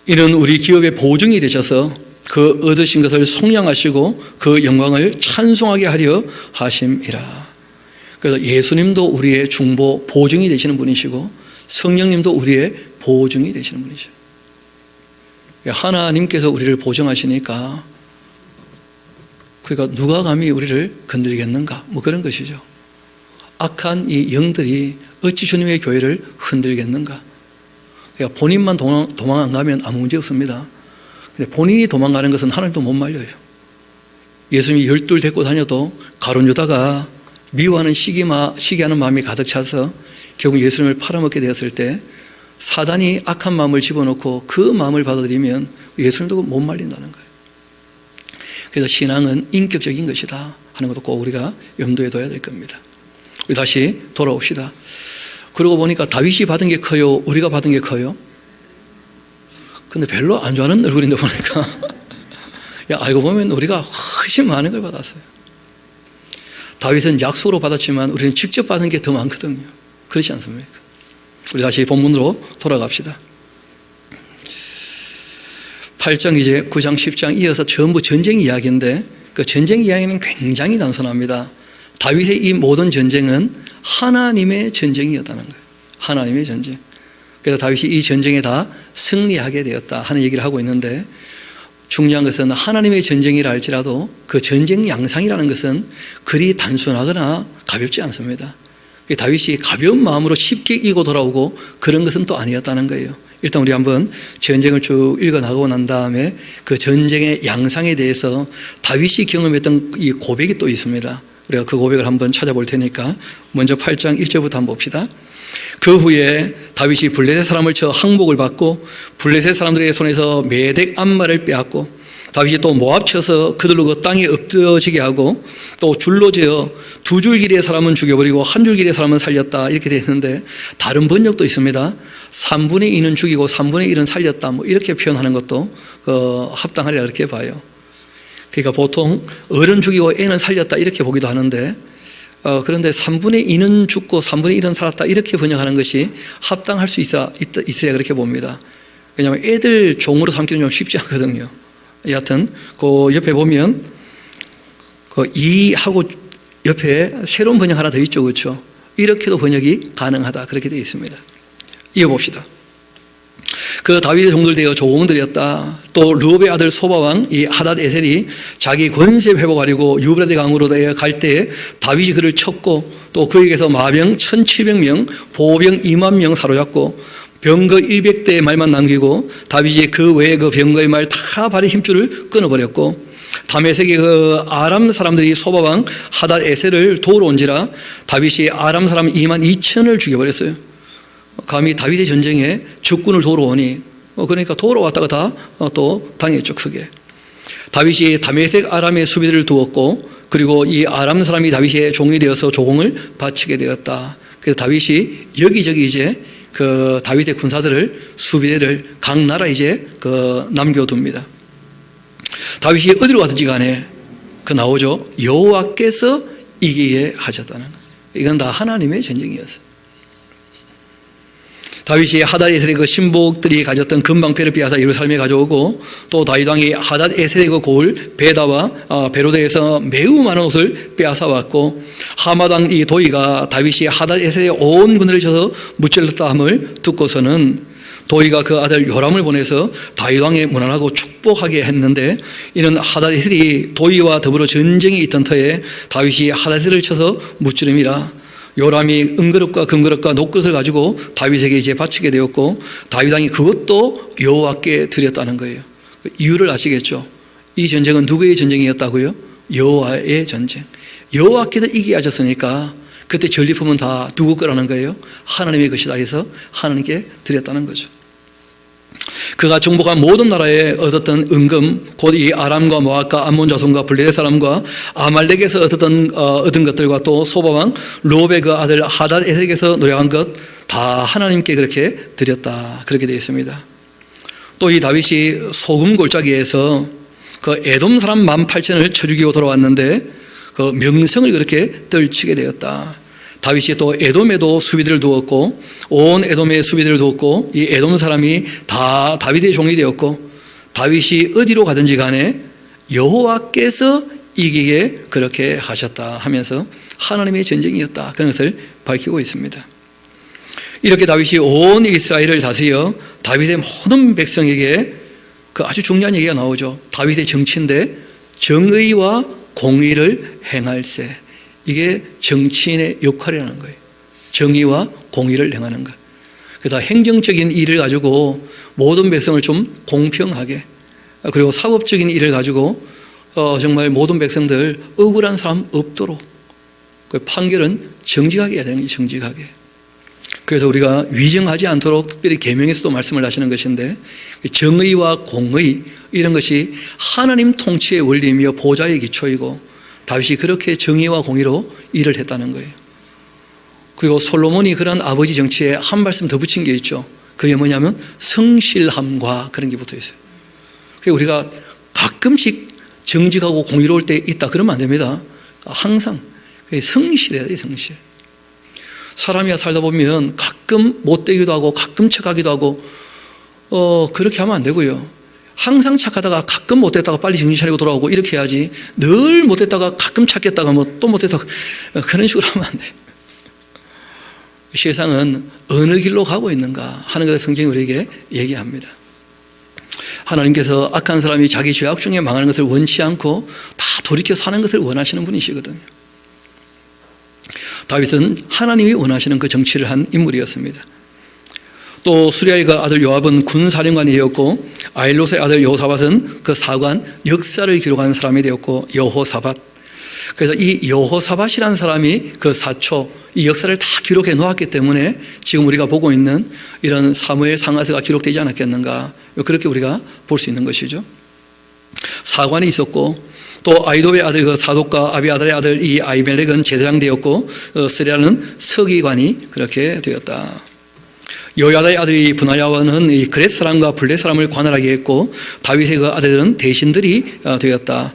Speaker 1: 이는 우리 기업의 보증이 되셔서 그 얻으신 것을 속량하시고 그 영광을 찬송하게 하려 하심이라. 그래서 예수님도 우리의 중보 보증이 되시는 분이시고 성령님도 우리의 보증이 되시는 분이시죠. 하나님께서 우리를 보증하시니까, 그러니까 누가 감히 우리를 건드리겠는가, 뭐 그런 것이죠. 악한 이 영들이 어찌 주님의 교회를 흔들겠는가. 그러니까 본인만 도망 안 가면 아무 문제 없습니다. 근데 본인이 도망가는 것은 하나님도 못 말려요. 예수님이 12 데리고 다녀도 가룟 유다가 미워하는 시기하는 마음이 가득 차서 결국 예수님을 팔아먹게 되었을 때 사단이 악한 마음을 집어넣고 그 마음을 받아들이면 예수님도 못 말린다는 거예요. 그래서 신앙은 인격적인 것이다 하는 것도 꼭 우리가 염두에 둬야 될 겁니다. 우리 다시 돌아옵시다. 그러고 보니까 다윗이 받은 게 커요? 우리가 받은 게 커요? 근데 별로 안 좋아하는 얼굴인데 보니까 알고 보면 우리가 훨씬 많은 걸 받았어요. 다윗은 약속으로 받았지만 우리는 직접 받은 게 더 많거든요. 그렇지 않습니까? 우리 다시 본문으로 돌아갑시다. 8장 이제 9장 10장 이어서 전부 전쟁 이야기인데, 그 전쟁 이야기는 굉장히 단순합니다. 다윗의 이 모든 전쟁은 하나님의 전쟁이었다는 거예요. 하나님의 전쟁. 그래서 다윗이 이 전쟁에 다 승리하게 되었다 하는 얘기를 하고 있는데, 중요한 것은 하나님의 전쟁이라 할지라도 그 전쟁 양상이라는 것은 그리 단순하거나 가볍지 않습니다. 다윗이 가벼운 마음으로 쉽게 이기고 돌아오고 그런 것은 또 아니었다는 거예요. 일단 우리 한번 전쟁을 쭉 읽어나가고 난 다음에 그 전쟁의 양상에 대해서 다윗이 경험했던 이 고백이 또 있습니다. 우리가 그 고백을 한번 찾아볼 테니까 먼저 8장 1절부터 한번 봅시다. 그 후에 다윗이 블레셋 사람을 쳐 항복을 받고 블레셋 사람들의 손에서 메덱 암마를 빼앗고 다윗이 또 모압 쳐서 그들로 그 땅에 엎드러지게 하고 또 줄로 재어 두 줄 길이의 사람은 죽여버리고 한 줄 길이의 사람은 살렸다 이렇게 되어 있는데 다른 번역도 있습니다. 3분의 2는 죽이고 3분의 1은 살렸다 뭐 이렇게 표현하는 것도 합당하리라 그렇게 봐요. 그러니까 보통 어른 죽이고 애는 살렸다 이렇게 보기도 하는데 그런데 3분의 2는 죽고 3분의 1은 살았다 이렇게 번역하는 것이 합당할 수 있어야 그렇게 봅니다. 왜냐하면 애들 종으로 삼기는 좀 쉽지 않거든요. 여하튼 그 옆에 보면 그 2하고 옆에 새로운 번역 하나 더 있죠, 그렇죠? 이렇게도 번역이 가능하다 그렇게 되어 있습니다. 이어봅시다. 그 다윗의 종들 되어 조공들이었다. 또 르홉의 아들 소바왕 이 하닷 에셀이 자기 권세 회복하려고 유브라데 강으로 갈 때에 다윗이 그를 쳤고 또 그에게서 마병 1700명 보병 2만 명 사로잡고 병거 100대의 말만 남기고 다윗이 그 외에 그 병거의 말 다 발의 힘줄을 끊어버렸고 다메섹의 그 아람 사람들이 소바왕 하닷 에셀을 도우러 온지라 다윗이 아람 사람 2만 2천을 죽여버렸어요. 감히 다윗의 전쟁에 적군을 도우러 오니 그러니까 도우러 왔다가 다 또 당했죠, 크게. 다윗이 다메섹 아람의 수비대를 두었고 그리고 이 아람 사람이 다윗의 종이 되어서 조공을 바치게 되었다. 그래서 다윗이 여기저기 이제 그 다윗의 군사들을 수비대를 각 나라 이제 남겨둡니다. 다윗이 어디로 가든지 간에 나오죠. 여호와께서 이기게 하셨다는 것. 이건 다 하나님의 전쟁이었어요. 다윗이 하닷 에셀의 그 신복들이 가졌던 금방패를 빼앗아 예루살렘에 가져오고 또 다윗 왕이 하닷 에셀의 그 고을 베다와 베로데에서 매우 많은 옷을 빼앗아 왔고 하맛 왕 이 도이가 다윗이 하닷 에셀의 온 군대를 쳐서 무찔렀다 함을 듣고서는 도이가 그 아들 요람을 보내서 다윗 왕의 무난하고 축복하게 했는데 이는 하닷 에셀이 도이와 더불어 전쟁이 있던 터에 다윗이 하닷 에셀을 쳐서 무찌름이라. 요람이 은그릇과 금그릇과 녹그릇을 가지고 다윗에게 이제 바치게 되었고 다윗 왕이 그것도 여호와께 드렸다는 거예요. 이유를 아시겠죠? 이 전쟁은 누구의 전쟁이었다고요? 여호와의 전쟁. 여호와께서 이기게 하셨으니까 그때 전리품은 다 누구 거라는 거예요? 하나님의 것이다 해서 하나님께 드렸다는 거죠. 그가 정복한 모든 나라에 얻었던 은금 곧 이 아람과 모압과 암몬 자손과 블레셋 사람과 아말렉에서 얻은 것들과 또 소바왕 르홉의 그 아들 하닷 에셀에게서 노력한 것 다 하나님께 그렇게 드렸다 그렇게 되어 있습니다. 또 이 다윗이 소금 골짜기에서 그 에돔 사람 18,000을 쳐 죽이고 돌아왔는데 그 명성을 그렇게 떨치게 되었다. 다윗이 또 에돔에도 수비대를 두었고 온 에돔에 수비대를 두었고 이 에돔 사람이 다 다윗의 종이 되었고 다윗이 어디로 가든지 간에 여호와께서 이기게 그렇게 하셨다 하면서 하나님의 전쟁이었다 그런 것을 밝히고 있습니다. 이렇게 다윗이 온 이스라엘을 다스려 다윗의 모든 백성에게 그 아주 중요한 얘기가 나오죠. 다윗의 정치인데 정의와 공의를 행할세. 이게 정치인의 역할이라는 거예요. 정의와 공의를 행하는 것. 그래서 행정적인 일을 가지고 모든 백성을 좀 공평하게 그리고 사법적인 일을 가지고 정말 모든 백성들 억울한 사람 없도록 그 판결은 정직하게 해야 되는 거예요. 정직하게. 그래서 우리가 위정하지 않도록 특별히 계명에서도 말씀을 하시는 것인데 정의와 공의 이런 것이 하나님 통치의 원리이며 보좌의 기초이고 다윗이 그렇게 정의와 공의로 일을 했다는 거예요. 그리고 솔로몬이 그런 아버지 정치에 한 말씀 더 붙인 게 있죠. 그게 뭐냐면 성실함과 그런 게 붙어 있어요. 그러니까 우리가 가끔씩 정직하고 공의로울 때 있다 그러면 안 됩니다. 항상 성실해야 돼요. 성실. 사람이야 살다 보면 가끔 못되기도 하고 가끔 착하기도 하고 그렇게 하면 안 되고요. 항상 착하다가 가끔 못됐다가 빨리 정신 차리고 돌아오고 이렇게 해야지 늘 못됐다가 가끔 착했다가 뭐 또 못됐다가 그런 식으로 하면 안 돼. 세상은 어느 길로 가고 있는가 하는 것을 성경이 우리에게 얘기합니다. 하나님께서 악한 사람이 자기 죄악 중에 망하는 것을 원치 않고 다 돌이켜 사는 것을 원하시는 분이시거든요. 다윗은 하나님이 원하시는 그 정치를 한 인물이었습니다. 또 수리아의 그 아들 요압은 군사령관이 되었고, 아일롯의 아들 여호사밧은 그 사관 역사를 기록하는 사람이 되었고, 여호사밧. 그래서 이 여호사밧이라는 사람이 그 사초, 이 역사를 다 기록해 놓았기 때문에 지금 우리가 보고 있는 이런 사무엘 상하서가 기록되지 않았겠는가, 그렇게 우리가 볼 수 있는 것이죠. 사관이 있었고, 또 아이도의 아들 그 사독과 아비아달의 아들 이 아히멜렉은 제사장 되었고, 스리아는 서기관이 그렇게 되었다. 여호야다의 아들이 브나야와는 이 그렛 사람과 블렛 사람을 관할하게 했고, 다윗의 그 아들들은 대신들이 되었다.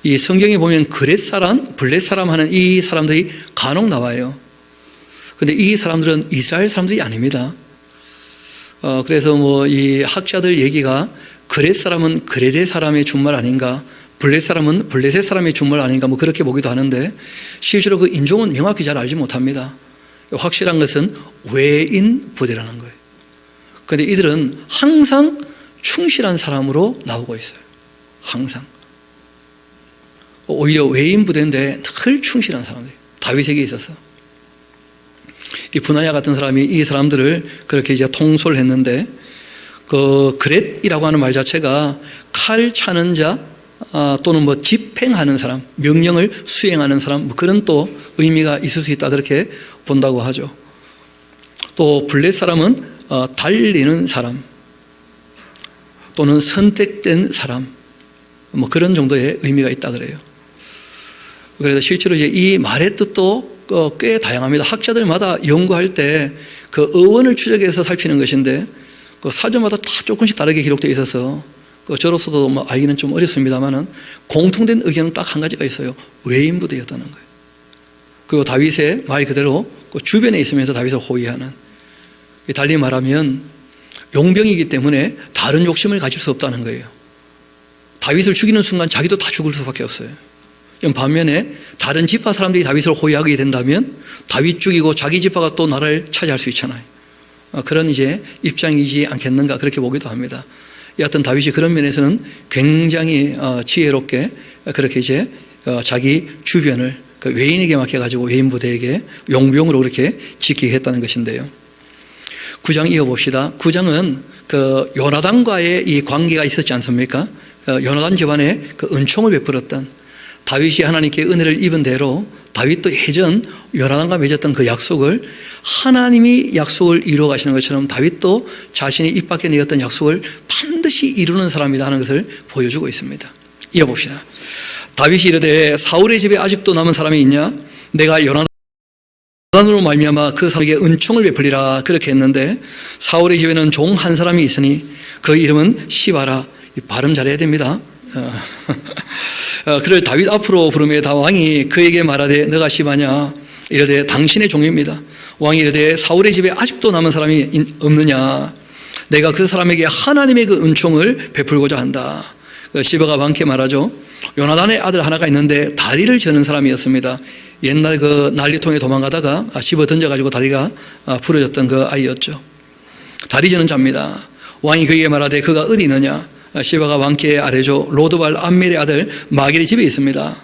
Speaker 1: 이 성경에 보면 그렛 사람, 블렛 사람 하는 이 사람들이 간혹 나와요. 그런데 이 사람들은 이스라엘 사람들이 아닙니다. 그래서 뭐 이 학자들 얘기가 그렛 사람은 그렛의 사람의 준말 아닌가, 블렛 사람은 블렛의 사람의 준말 아닌가, 뭐 그렇게 보기도 하는데, 실제로 그 인종은 명확히 잘 알지 못합니다. 확실한 것은 외인 부대라는 거예요. 그런데 이들은 항상 충실한 사람으로 나오고 있어요. 항상. 오히려 외인 부대인데 늘 충실한 사람들, 다윗에게 있어서. 이 분하야 같은 사람이 이 사람들을 그렇게 이제 통솔을 했는데, 그 그렛이라고 하는 말 자체가 칼 차는 자, 또는 뭐 집행하는 사람, 명령을 수행하는 사람, 뭐 그런 또 의미가 있을 수 있다, 그렇게 본다고 하죠. 또 블렛 사람은 달리는 사람, 또는 선택된 사람, 뭐 그런 정도의 의미가 있다 그래요. 그래서 실제로 이제 이 말의 뜻도 꽤 다양합니다. 학자들마다 연구할 때 그 어원을 추적해서 살피는 것인데, 그 사전마다 다 조금씩 다르게 기록되어 있어서 저로서도 뭐 알기는 좀 어렵습니다만은 공통된 의견은 딱 한 가지가 있어요. 외인 부대였다는 거예요. 그리고 다윗의 말 그대로 그 주변에 있으면서 다윗을 호위하는, 달리 말하면 용병이기 때문에 다른 욕심을 가질 수 없다는 거예요. 다윗을 죽이는 순간 자기도 다 죽을 수밖에 없어요. 반면에 다른 지파 사람들이 다윗을 호위하게 된다면 다윗 죽이고 자기 지파가 또 나라를 차지할 수 있잖아요. 그런 이제 입장이지 않겠는가, 그렇게 보기도 합니다. 여하튼 다윗이 그런 면에서는 굉장히 지혜롭게 그렇게 이제 자기 주변을 그 외인에게 맡겨가지고 외인 부대에게 용병으로 그렇게 지키게 했다는 것인데요. 9장 이어봅시다. 9장은 그 요나단과의 이 관계가 있었지 않습니까? 요나단 집안에 그 은총을 베풀었던, 다윗이 하나님께 은혜를 입은 대로 다윗도 예전 요나단과 맺었던 그 약속을, 하나님이 약속을 이루어 가시는 것처럼 다윗도 자신이 입 밖에 내었던 약속을 반드시 이루는 사람이다 하는 것을 보여주고 있습니다. 이어봅시다. 다윗이 이르되 사울의 집에 아직도 남은 사람이 있냐? 내가 요나단으로 말미암아 그 사람에게 은총을 베풀리라, 그렇게 했는데, 사울의 집에는 종 한 사람이 있으니 그 이름은 시바라. 발음 잘해야 됩니다. 그를 다윗 앞으로 부르매 다 왕이 그에게 말하되 너가 시바냐? 이르되 당신의 종입니다. 왕이 이르되 사울의 집에 아직도 남은 사람이 없느냐? 내가 그 사람에게 하나님의 그 은총을 베풀고자 한다. 시바가 왕께 말하죠. 요나단의 아들 하나가 있는데 다리를 저는 사람이었습니다. 옛날 그 난리통에 도망가다가 집어 던져가지고 다리가 부러졌던 그 아이였죠. 다리 저는 자입니다. 왕이 그에게 말하되 그가 어디 있느냐? 시바가 왕께 아뢰죠. 로드발 암멜의 아들 마길의 집에 있습니다.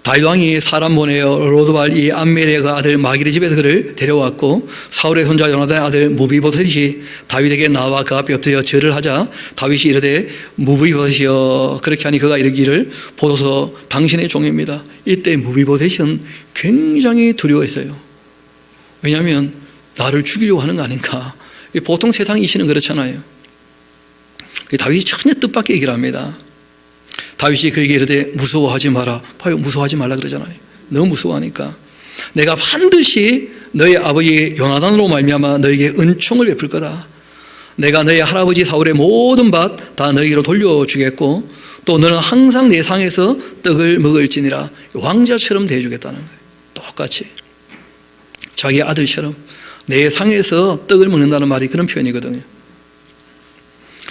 Speaker 1: 다윗 왕이 사람 보내어 로드발 이 암멜의 그 아들 마길의 집에서 그를 데려왔고, 사울의 손자 요나단의 아들 무비보셋이 다윗에게 나와 그 앞에 엎드려 절을 하자 다윗이 이르되 무비보셋이여, 그렇게 하니 그가 이르기를 보소서 당신의 종입니다. 이때 무비보셋은 굉장히 두려워했어요. 왜냐하면 나를 죽이려고 하는 거 아닌가. 보통 세상 이시는 그렇잖아요. 다윗이 전혀 뜻밖의 얘기를 합니다. 다윗이 그에게 이르되 무서워하지 마라. 봐요, 무서워하지 말라 그러잖아요. 너무 무서워하니까. 내가 반드시 너의 아버지 요나단으로 말미암아 너에게 은총을 베풀 거다. 내가 너의 할아버지 사울의 모든 밭 다 너에게로 돌려주겠고, 또 너는 항상 내 상에서 떡을 먹을지니라. 왕자처럼 대해주겠다는 거예요. 똑같이 자기 아들처럼 내 상에서 떡을 먹는다는 말이 그런 표현이거든요.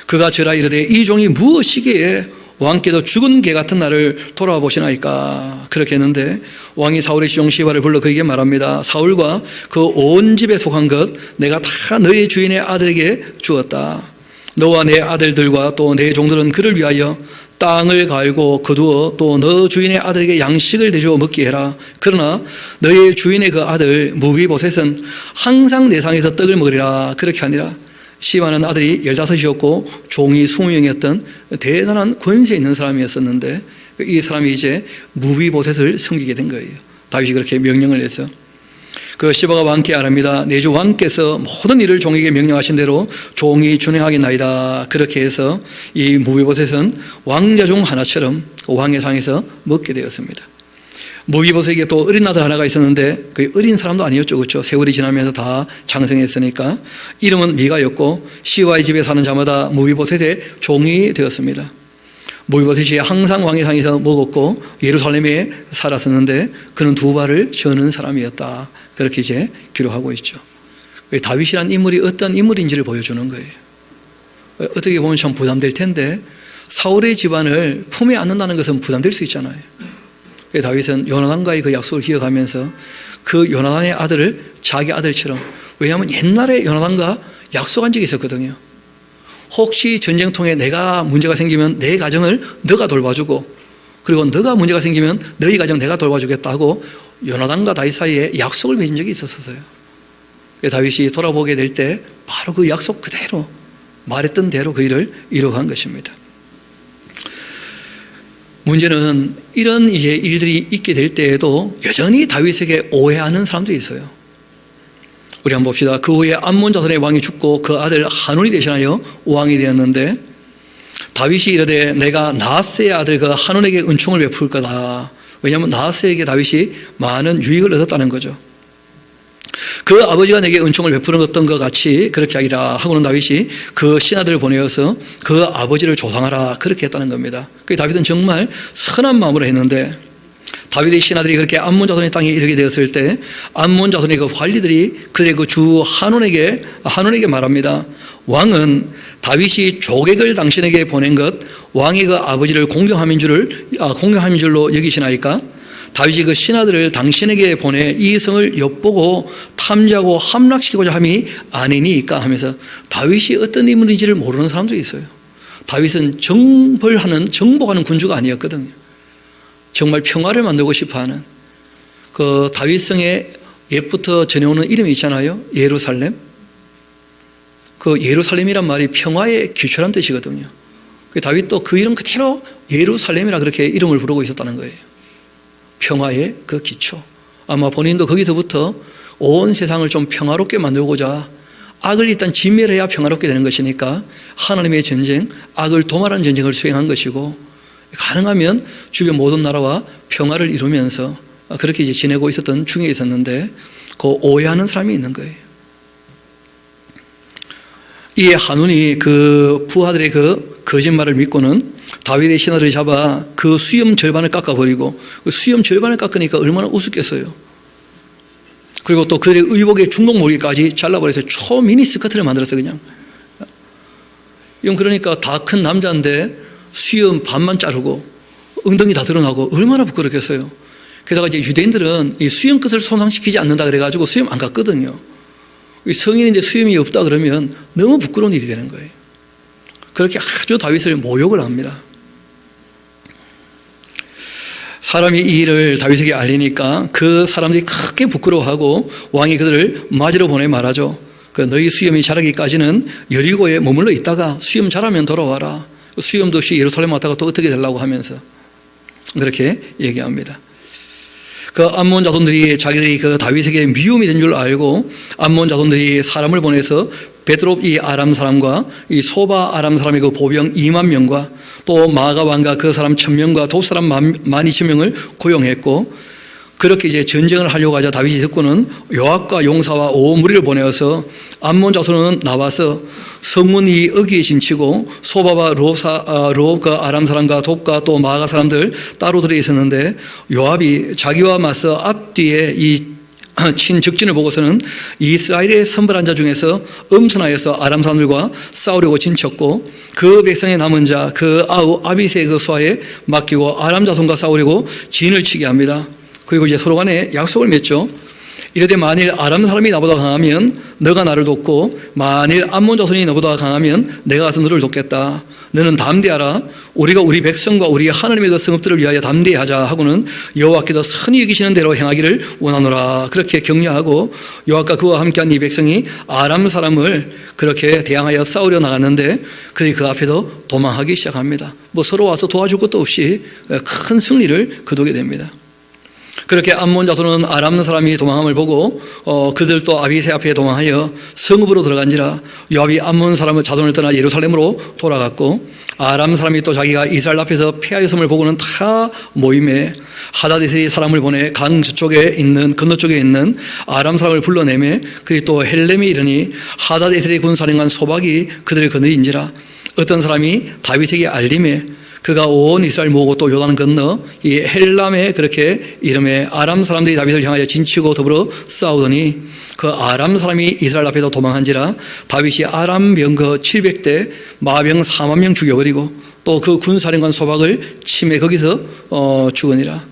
Speaker 1: 그가 저라 이르되 이 종이 무엇이기에 왕께도 죽은 개 같은 나를 돌아보시나이까. 그렇게 했는데 왕이 사울의 시종 시바를 불러 그에게 말합니다. 사울과 그 온 집에 속한 것 내가 다 너의 주인의 아들에게 주었다. 너와 내 아들들과 또 내 종들은 그를 위하여 땅을 갈고 거두어 또 너 주인의 아들에게 양식을 내주어 먹게 해라. 그러나 너의 주인의 그 아들 무비보셋은 항상 내 상에서 떡을 먹으리라. 그렇게 하니라. 시바는 아들이 15이었고 종이 20명이었던 대단한 권세 있는 사람이었었는데 이 사람이 이제 무비보셋을 섬기게 된 거예요. 다윗이 그렇게 명령을 해서 그 시바가 왕께 아랍니다. 내 주 왕께서 모든 일을 종에게 명령하신 대로 종이 준행하겠나이다. 그렇게 해서 이 무비보셋은 왕자 중 하나처럼 왕의 상에서 먹게 되었습니다. 무비보셋에게 또 어린 아들 하나가 있었는데 그 어린 사람도 아니었죠. 그렇죠? 세월이 지나면서 다 장성했으니까 이름은 미가였고 시바의 집에 사는 자마다 무비보셋의 종이 되었습니다. 무비보셋이 항상 왕의 상에서 먹었고 예루살렘에 살았었는데 그는 두 발을 저는 사람이었다. 그렇게 이제 기록하고 있죠. 다윗이라는 인물이 어떤 인물인지를 보여주는 거예요. 어떻게 보면 참 부담될 텐데 사울의 집안을 품에 안는다는 것은 부담될 수 있잖아요. 다윗은 요나단과의 그 약속을 기억하면서 그 요나단의 아들을 자기 아들처럼, 왜냐하면 옛날에 요나단과 약속한 적이 있었거든요. 혹시 전쟁통에 내가 문제가 생기면 내 가정을 너가 돌봐주고, 그리고 너가 문제가 생기면 너희 가정 내가 돌봐주겠다고 요나단과 다윗 사이에 약속을 맺은 적이 있었어요. 다윗이 돌아보게 될 때 바로 그 약속 그대로 말했던 대로 그 일을 이루어간 것입니다. 문제는 이런 이제 일들이 있게 될 때에도 여전히 다윗에게 오해하는 사람도 있어요. 우리 한번 봅시다. 그 후에 암몬 자손의 왕이 죽고 그 아들 한온이 대신하여 왕이 되었는데 다윗이 이르되 내가 나하스의 아들 그 한온에게 은총을 베풀 거다. 왜냐하면 나하스에게 다윗이 많은 유익을 얻었다는 거죠. 그 아버지가 내게 은총을 베푸는 것 같이 그렇게 하기라 하고는 다윗이 그 신하들을 보내어서 그 아버지를 조상하라 그렇게 했다는 겁니다. 그 다윗은 정말 선한 마음으로 했는데 다윗의 신하들이 그렇게 암몬 자손의 땅에 이르게 되었을 때 암몬 자손의 그 관리들이 그의 그 주 한온에게 말합니다. 왕은 다윗이 조객을 당신에게 보낸 것 왕의 그 아버지를 공경함인 줄로 여기시나이까? 다윗이 그 신하들을 당신에게 보내 이 성을 엿보고 탐지하고 함락시키고자 함이 아니니까 하면서 다윗이 어떤 인물인지를 모르는 사람들이 있어요. 다윗은 정복하는 군주가 아니었거든요. 정말 평화를 만들고 싶어하는 그 다윗성에 옛부터 전해오는 이름이 있잖아요. 예루살렘. 그 예루살렘이란 말이 평화의 기초란 뜻이거든요. 다윗도 그 이름 그대로 예루살렘이라 그렇게 이름을 부르고 있었다는 거예요. 평화의 그 기초. 아마 본인도 거기서부터 온 세상을 좀 평화롭게 만들고자 악을 일단 진멸해야 평화롭게 되는 것이니까 하나님의 전쟁, 악을 도말하는 전쟁을 수행한 것이고 가능하면 주변 모든 나라와 평화를 이루면서 그렇게 이제 지내고 있었던 중에 있었는데 그 오해하는 사람이 있는 거예요. 이에 한온이 그 부하들의 그 거짓말을 믿고는 다윗의 신하들을 잡아 그 수염 절반을 깎아버리고 그 수염 절반을 깎으니까 얼마나 우습겠어요. 그리고 또 그들의 의복의 중복몰이까지 잘라버려서 초미니 스커트를 만들었어요. 그냥 이건 그러니까 다 큰 남자인데 수염 반만 자르고 엉덩이 다 드러나고 얼마나 부끄럽겠어요. 게다가 이제 유대인들은 이 수염 끝을 손상시키지 않는다 그래가지고 수염 안 깎거든요. 성인인데 수염이 없다 그러면 너무 부끄러운 일이 되는 거예요. 그렇게 아주 다윗을 모욕을 합니다. 사람이 이 일을 다윗에게 알리니까 그 사람들이 크게 부끄러워하고 왕이 그들을 맞으러 보내 말하죠. 그 너희 수염이 자라기까지는 여리고에 머물러 있다가 수염 자라면 돌아와라. 수염도 없이 예루살렘 왔다가 또 어떻게 되려고 하면서 그렇게 얘기합니다. 그 암몬 자손들이 자기들이 그 다윗에게 미움이 된 줄 알고 암몬 자손들이 사람을 보내서 베드롭 이 아람 사람과 이 소바 아람 사람의 그 보병 2만 명과 또 마가 왕과 그 사람 1000명과 돕 사람 12,000명을 고용했고 그렇게 이제 전쟁을 하려고 하자 다윗이 듣고는 요압과 용사와 온 무리를 보내어서 암몬 자손은 나와서 성문이 어귀에 진치고 소바와 로업 그 아람 사람과 돕과 또 마가 사람들 따로 들어 있었는데 요압이 자기와 맞서 앞뒤에 이 친 적진을 보고서는 이스라엘의 선벌한 자 중에서 엄선하여서 아람 사람들과 싸우려고 진쳤고 그 백성의 남은 자 그 아우 아비스의 그 수하에 맡기고 아람 자손과 싸우려고 진을 치게 합니다. 그리고 이제 서로 간에 약속을 맺죠. 이르되 만일 아람 사람이 나보다 강하면 너가 나를 돕고 만일 암몬 자손이 너보다 강하면 내가 가서 너를 돕겠다. 너는 담대하라. 우리가 우리 백성과 우리 하나님의 그 성읍들을 위하여 담대하자 하고는 여호와께서 선히 여기시는 대로 행하기를 원하노라. 그렇게 격려하고 여호와가 그와 함께한 이 백성이 아람 사람을 그렇게 대항하여 싸우려 나갔는데 그들이 그 앞에서 도망하기 시작합니다. 뭐 서로 와서 도와줄 것도 없이 큰 승리를 거두게 됩니다. 그렇게 암몬 자손은 아람 사람이 도망함을 보고 그들도 아비새 앞에 도망하여 성읍으로 들어간지라. 요압이 암몬 사람의 자손을 떠나 예루살렘으로 돌아갔고 아람 사람이 또 자기가 이스라엘 앞에서 패하였음을 보고는 다 모임에 하다데셀이 사람을 보내 강 저쪽에 있는 건너쪽에 있는 아람 사람을 불러내매 그리 또 헬렘이 이르니 하다데셀의 군사령관 소박이 그들을 거느린지라. 어떤 사람이 다윗에게 알림에 그가 온 이스라엘 모으고 또 요단 건너 이 헬람에 그렇게 이름에 아람 사람들이 다윗을 향하여 진치고 더불어 싸우더니 그 아람 사람이 이스라엘 앞에서 도망한지라. 다윗이 아람 병거 700대 마병 4만 명 죽여버리고 또 그 군사령관 소박을 치매 거기서 죽으니라.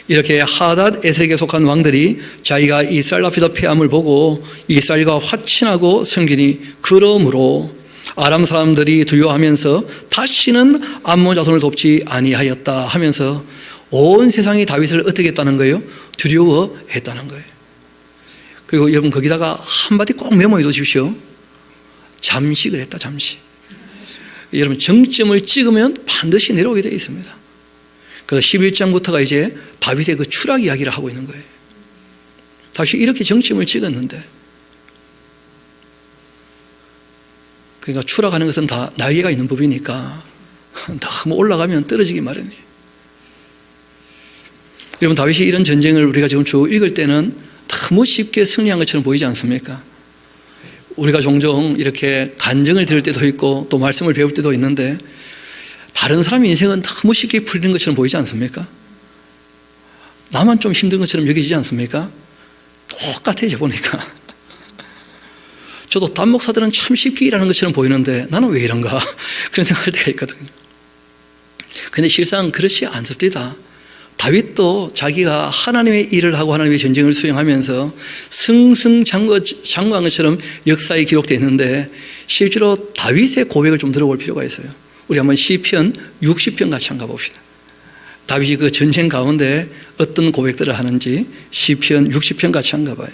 Speaker 1: 이렇게 하닷 에셀에게 속한 왕들이 자기가 이스라엘 앞에서 패함을 보고 이스라엘과 화친하고 섬기니 그러므로 아람 사람들이 두려워하면서 다시는 암몬 자손을 돕지 아니하였다 하면서 온 세상이 다윗을 어떻게 했다는 거예요? 두려워했다는 거예요. 그리고 여러분 거기다가 한마디 꼭 메모해 두십시오. 잠시 그랬다. 잠시. 여러분 정점을 찍으면 반드시 내려오게 되어 있습니다. 그래서 11장부터가 이제 다윗의 그 추락 이야기를 하고 있는 거예요. 다윗이 이렇게 정점을 찍었는데 그러니까 추락하는 것은 다 날개가 있는 법이니까 너무 올라가면 떨어지기 마련이에요. 여러분 다윗이 이런 전쟁을 우리가 지금 쭉 읽을 때는 너무 쉽게 승리한 것처럼 보이지 않습니까? 우리가 종종 이렇게 간증을 들을 때도 있고 또 말씀을 배울 때도 있는데 다른 사람의 인생은 너무 쉽게 풀리는 것처럼 보이지 않습니까? 나만 좀 힘든 것처럼 여겨지지 않습니까? 똑같아요 보니까. 저도 단목사들은 참 쉽게 일하는 것처럼 보이는데 나는 왜 이런가 그런 생각할 때가 있거든요. 그런데 실상 그렇지 않습니다. 다윗도 자기가 하나님의 일을 하고 하나님의 전쟁을 수행하면서 승승장구한 것처럼 역사에 기록되어 있는데 실제로 다윗의 고백을 좀 들어볼 필요가 있어요. 우리 한번 시편 60편 같이 한번 가봅시다. 다윗이 그 전쟁 가운데 어떤 고백들을 하는지 시편 60편 같이 한번 가봐요.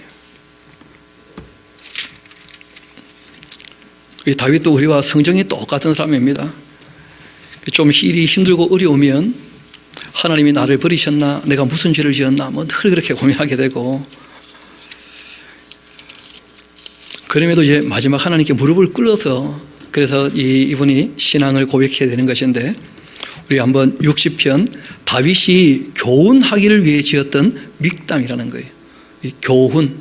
Speaker 1: 다윗도 우리와 성정이 똑같은 사람입니다. 좀 일이 힘들고 어려우면 하나님이 나를 버리셨나? 내가 무슨 죄를 지었나? 뭐 늘 그렇게 고민하게 되고 그럼에도 이제 마지막 하나님께 무릎을 꿇어서 그래서 이분이 신앙을 고백해야 되는 것인데 우리 한번 60편 다윗이 교훈하기를 위해 지었던 믹담이라는 거예요. 이 교훈,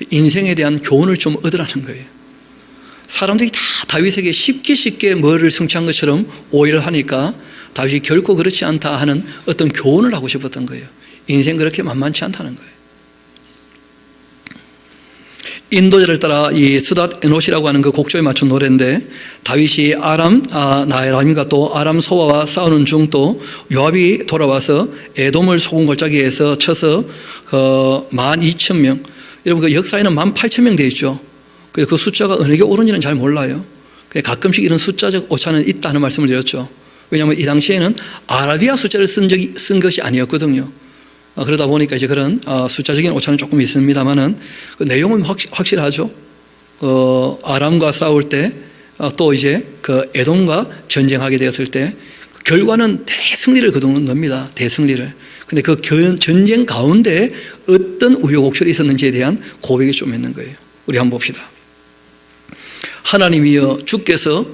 Speaker 1: 인생에 대한 교훈을 좀 얻으라는 거예요. 사람들이 다 다윗에게 쉽게 뭐를 성취한 것처럼 오해를 하니까 다윗이 결코 그렇지 않다 하는 어떤 교훈을 하고 싶었던 거예요. 인생 그렇게 만만치 않다는 거예요. 인도자를 따라 이 스닷 에노시라고 하는 그 곡조에 맞춘 노래인데 다윗이 나엘람과 또 아람 소바와 싸우는 중 또 요압이 돌아와서 에돔을 소금 골짜기에서 쳐서 12,000명 여러분 그 역사에는 18,000명 되어 있죠. 그 숫자가 어느 게 옳은지는 잘 몰라요. 가끔씩 이런 숫자적 오차는 있다는 말씀을 드렸죠. 왜냐하면 이 당시에는 아라비아 숫자를 쓴 것이 아니었거든요. 그러다 보니까 이제 그런 숫자적인 오차는 조금 있습니다만은 그 내용은 확실하죠. 아람과 싸울 때 또 이제 그 에돔과 전쟁하게 되었을 때 결과는 대승리를 거두는 겁니다. 대승리를. 근데 그 전쟁 가운데 어떤 우여곡절이 있었는지에 대한 고백이 좀 있는 거예요. 우리 한번 봅시다. 하나님이여 주께서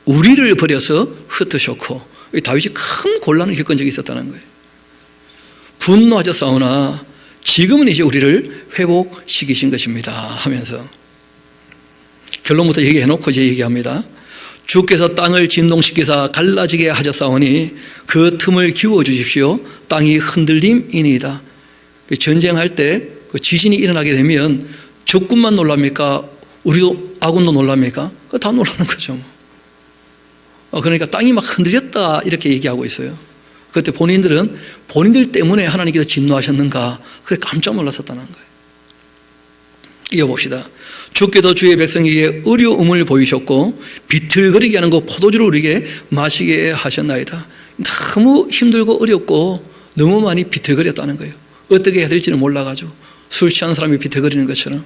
Speaker 1: 우리를 버려서 흩으셨고 다윗이 큰 곤란을 겪은 적이 있었다는 거예요. 분노하셨사오나 지금은 이제 우리를 회복시키신 것입니다 하면서 결론부터 얘기해놓고 이제 얘기합니다. 주께서 땅을 진동시키사 갈라지게 하셨사오니 그 틈을 기워주십시오. 땅이 흔들림이니이다. 전쟁할 때 그 지진이 일어나게 되면 적군만 놀랍니까? 우리도 아군도 놀랍니까? 그거 다 놀라는 거죠. 그러니까 땅이 막 흔들렸다 이렇게 얘기하고 있어요. 그때 본인들 때문에 하나님께서 진노하셨는가 그래 깜짝 놀랐었다는 거예요. 이어봅시다. 주께서 주의 백성에게 어려움을 보이셨고 비틀거리게 하는 그 포도주를 우리에게 마시게 하셨나이다. 너무 힘들고 어렵고 너무 많이 비틀거렸다는 거예요. 어떻게 해야 될지는 몰라가지고 술 취한 사람이 비틀거리는 것처럼.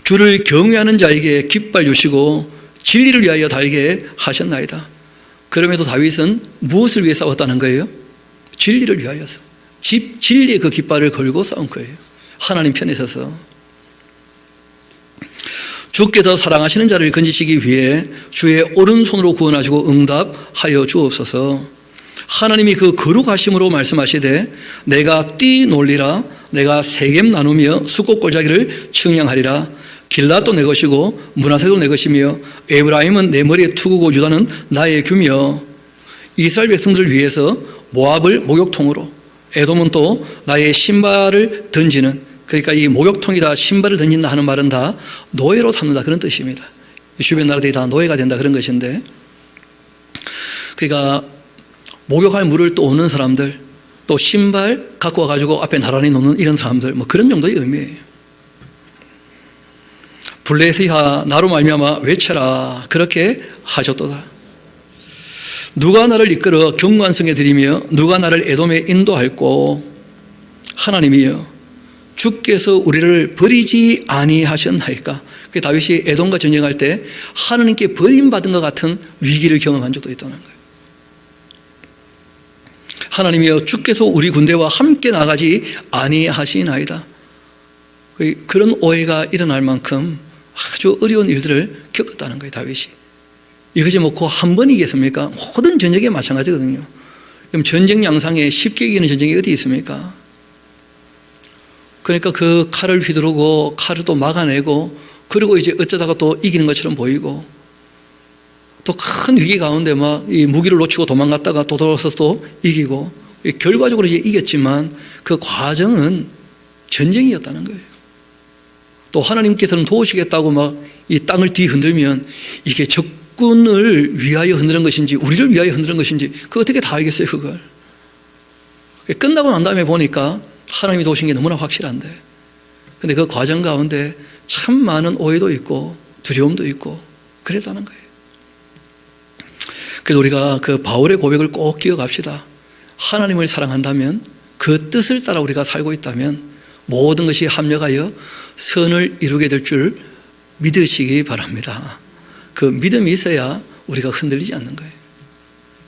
Speaker 1: 주를 경외하는 자에게 깃발 주시고 진리를 위하여 달게 하셨나이다. 그럼에도 다윗은 무엇을 위해 싸웠다는 거예요? 진리를 위하여서. 진리의 그 깃발을 걸고 싸운 거예요. 하나님 편에 서서. 주께서 사랑하시는 자를 건지시기 위해 주의 오른손으로 구원하시고 응답하여 주옵소서. 하나님이 그 거룩하심으로 말씀하시되 내가 뛰놀리라, 내가 세겜 나누며 수꽃 골짜기를 측량하리라. 길랏도 내 것이고 므낫세도 내 것이며 에브라임은 내 머리에 투구고 유다는 나의 규며. 이스라엘 백성들을 위해서 모압을 목욕통으로, 에돔은 또 나의 신발을 던지는, 그러니까 이 목욕통이다 신발을 던진다 하는 말은 다 노예로 삼는다 그런 뜻입니다. 주변 나라들이 다 노예가 된다 그런 것인데, 그러니까 목욕할 물을 또 얻는 사람들, 또 신발 갖고 와가지고 앞에 나란히 놓는 이런 사람들, 뭐 그런 정도의 의미예요. 블레셋아 나로 말미암아 외쳐라 그렇게 하셨도다. 누가 나를 이끌어 경관성에 드리며 누가 나를 에돔에 인도할꼬. 하나님이여 주께서 우리를 버리지 아니하셨나이까. 다윗이 에돔과 전쟁할 때 하나님께 버림받은 것 같은 위기를 경험한 적도 있다는 거예요. 하나님이여 주께서 우리 군대와 함께 나가지 아니하시나이다. 그런 오해가 일어날 만큼 아주 어려운 일들을 겪었다는 거예요, 다윗이. 이것이 뭐 그 한 번이겠습니까? 모든 전쟁에 마찬가지거든요. 그럼 전쟁 양상에 쉽게 이기는 전쟁이 어디 있습니까? 그러니까 그 칼을 휘두르고 칼을 또 막아내고 그리고 이제 어쩌다가 또 이기는 것처럼 보이고 또 큰 위기 가운데 막 이 무기를 놓치고 도망갔다가 또 돌아와서 또 이기고 결과적으로 이제 이겼지만 그 과정은 전쟁이었다는 거예요. 또 하나님께서는 도우시겠다고 막 이 땅을 뒤흔들면 이게 적군을 위하여 흔드는 것인지 우리를 위하여 흔드는 것인지 그거 어떻게 다 알겠어요, 그걸. 끝나고 난 다음에 보니까 하나님이 도우신 게 너무나 확실한데, 근데 그 과정 가운데 참 많은 오해도 있고 두려움도 있고 그랬다는 거예요. 그래서 우리가 그 바울의 고백을 꼭 기억합시다. 하나님을 사랑한다면, 그 뜻을 따라 우리가 살고 있다면 모든 것이 합력하여 선을 이루게 될 줄 믿으시기 바랍니다. 그 믿음이 있어야 우리가 흔들리지 않는 거예요.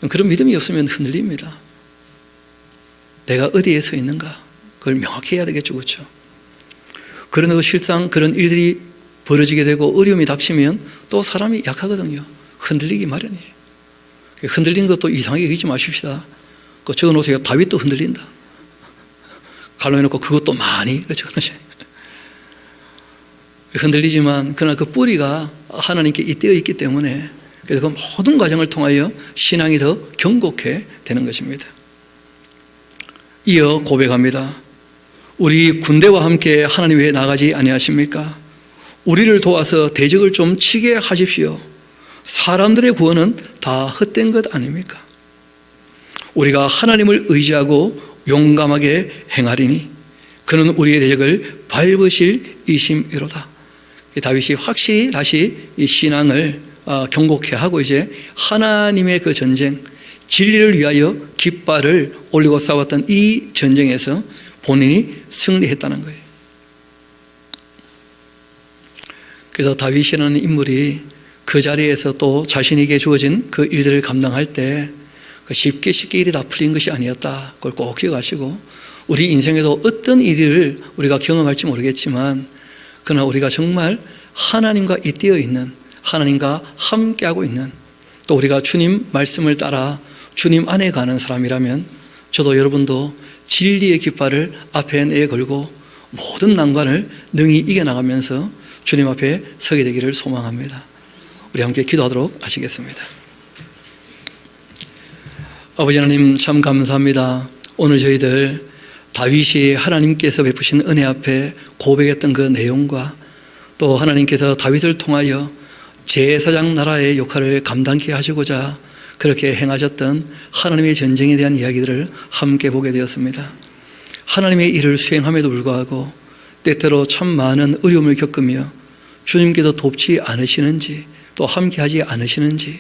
Speaker 1: 그런 믿음이 없으면 흔들립니다. 내가 어디에 서 있는가 그걸 명확히 해야 되겠죠, 그렇죠? 그런데도 실상 그런 일들이 벌어지게 되고 어려움이 닥치면 또 사람이 약하거든요. 흔들리기 마련이에요. 흔들리는 것도 이상하게 여기지 마십시다. 그거 적어놓으세요. 다윗도 흔들린다. 갈라해놓고 그것도 많이 적어놓으세요. 흔들리지만 그러나 그 뿌리가 하나님께 잇대어 있기 때문에 그래서 그 모든 과정을 통하여 신앙이 더 견고케 되는 것입니다. 이어 고백합니다. 우리 군대와 함께 하나님 왜 나가지 아니하십니까? 우리를 도와서 대적을 좀 치게 하십시오. 사람들의 구원은 다 헛된 것 아닙니까? 우리가 하나님을 의지하고 용감하게 행하리니 그는 우리의 대적을 밟으실 이심이로다. 다윗이 확실히 다시 이 신앙을 경고케 하고 이제 하나님의 그 전쟁, 진리를 위하여 깃발을 올리고 싸웠던 이 전쟁에서 본인이 승리했다는 거예요. 그래서 다윗이라는 인물이 그 자리에서 또 자신에게 주어진 그 일들을 감당할 때 쉽게 일이 다 풀린 것이 아니었다. 그걸 꼭 기억하시고 우리 인생에도 어떤 일을 우리가 경험할지 모르겠지만 그러나 우리가 정말 하나님과 잇대어 있는, 하나님과 함께하고 있는, 또 우리가 주님 말씀을 따라 주님 안에 가는 사람이라면 저도 여러분도 진리의 깃발을 앞에 내걸고 모든 난관을 능히 이겨나가면서 주님 앞에 서게 되기를 소망합니다. 우리 함께 기도하도록 하시겠습니다. 아버지 하나님 참 감사합니다. 오늘 저희들 다윗이 하나님께서 베푸신 은혜 앞에 고백했던 그 내용과 또 하나님께서 다윗을 통하여 제사장 나라의 역할을 감당케 하시고자 그렇게 행하셨던 하나님의 전쟁에 대한 이야기들을 함께 보게 되었습니다. 하나님의 일을 수행함에도 불구하고 때때로 참 많은 어려움을 겪으며 주님께서 돕지 않으시는지 또 함께하지 않으시는지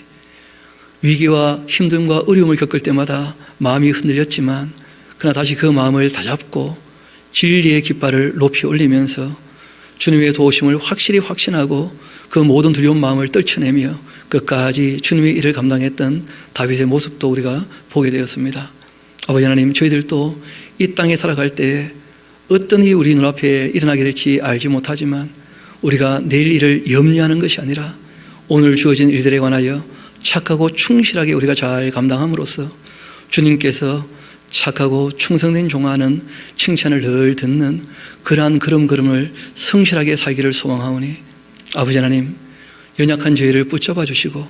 Speaker 1: 위기와 힘듦과 어려움을 겪을 때마다 마음이 흔들렸지만 그러나 다시 그 마음을 다잡고 진리의 깃발을 높이 올리면서 주님의 도우심을 확실히 확신하고 그 모든 두려운 마음을 떨쳐내며 끝까지 주님의 일을 감당했던 다윗의 모습도 우리가 보게 되었습니다. 아버지 하나님, 저희들도 이 땅에 살아갈 때 어떤 일이 우리 눈앞에 일어나게 될지 알지 못하지만 우리가 내일 일을 염려하는 것이 아니라 오늘 주어진 일들에 관하여 착하고 충실하게 우리가 잘 감당함으로써 주님께서 착하고 충성된 종하는 칭찬을 늘 듣는 그러한 걸음걸음을 성실하게 살기를 소망하오니 아버지 하나님, 연약한 저희를 붙잡아 주시고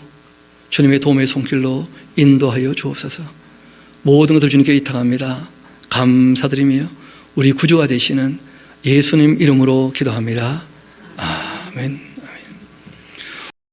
Speaker 1: 주님의 도움의 손길로 인도하여 주옵소서. 모든 것을 주님께 의탁합니다. 감사드리며 우리 구주가 되시는 예수님 이름으로 기도합니다. 아멘.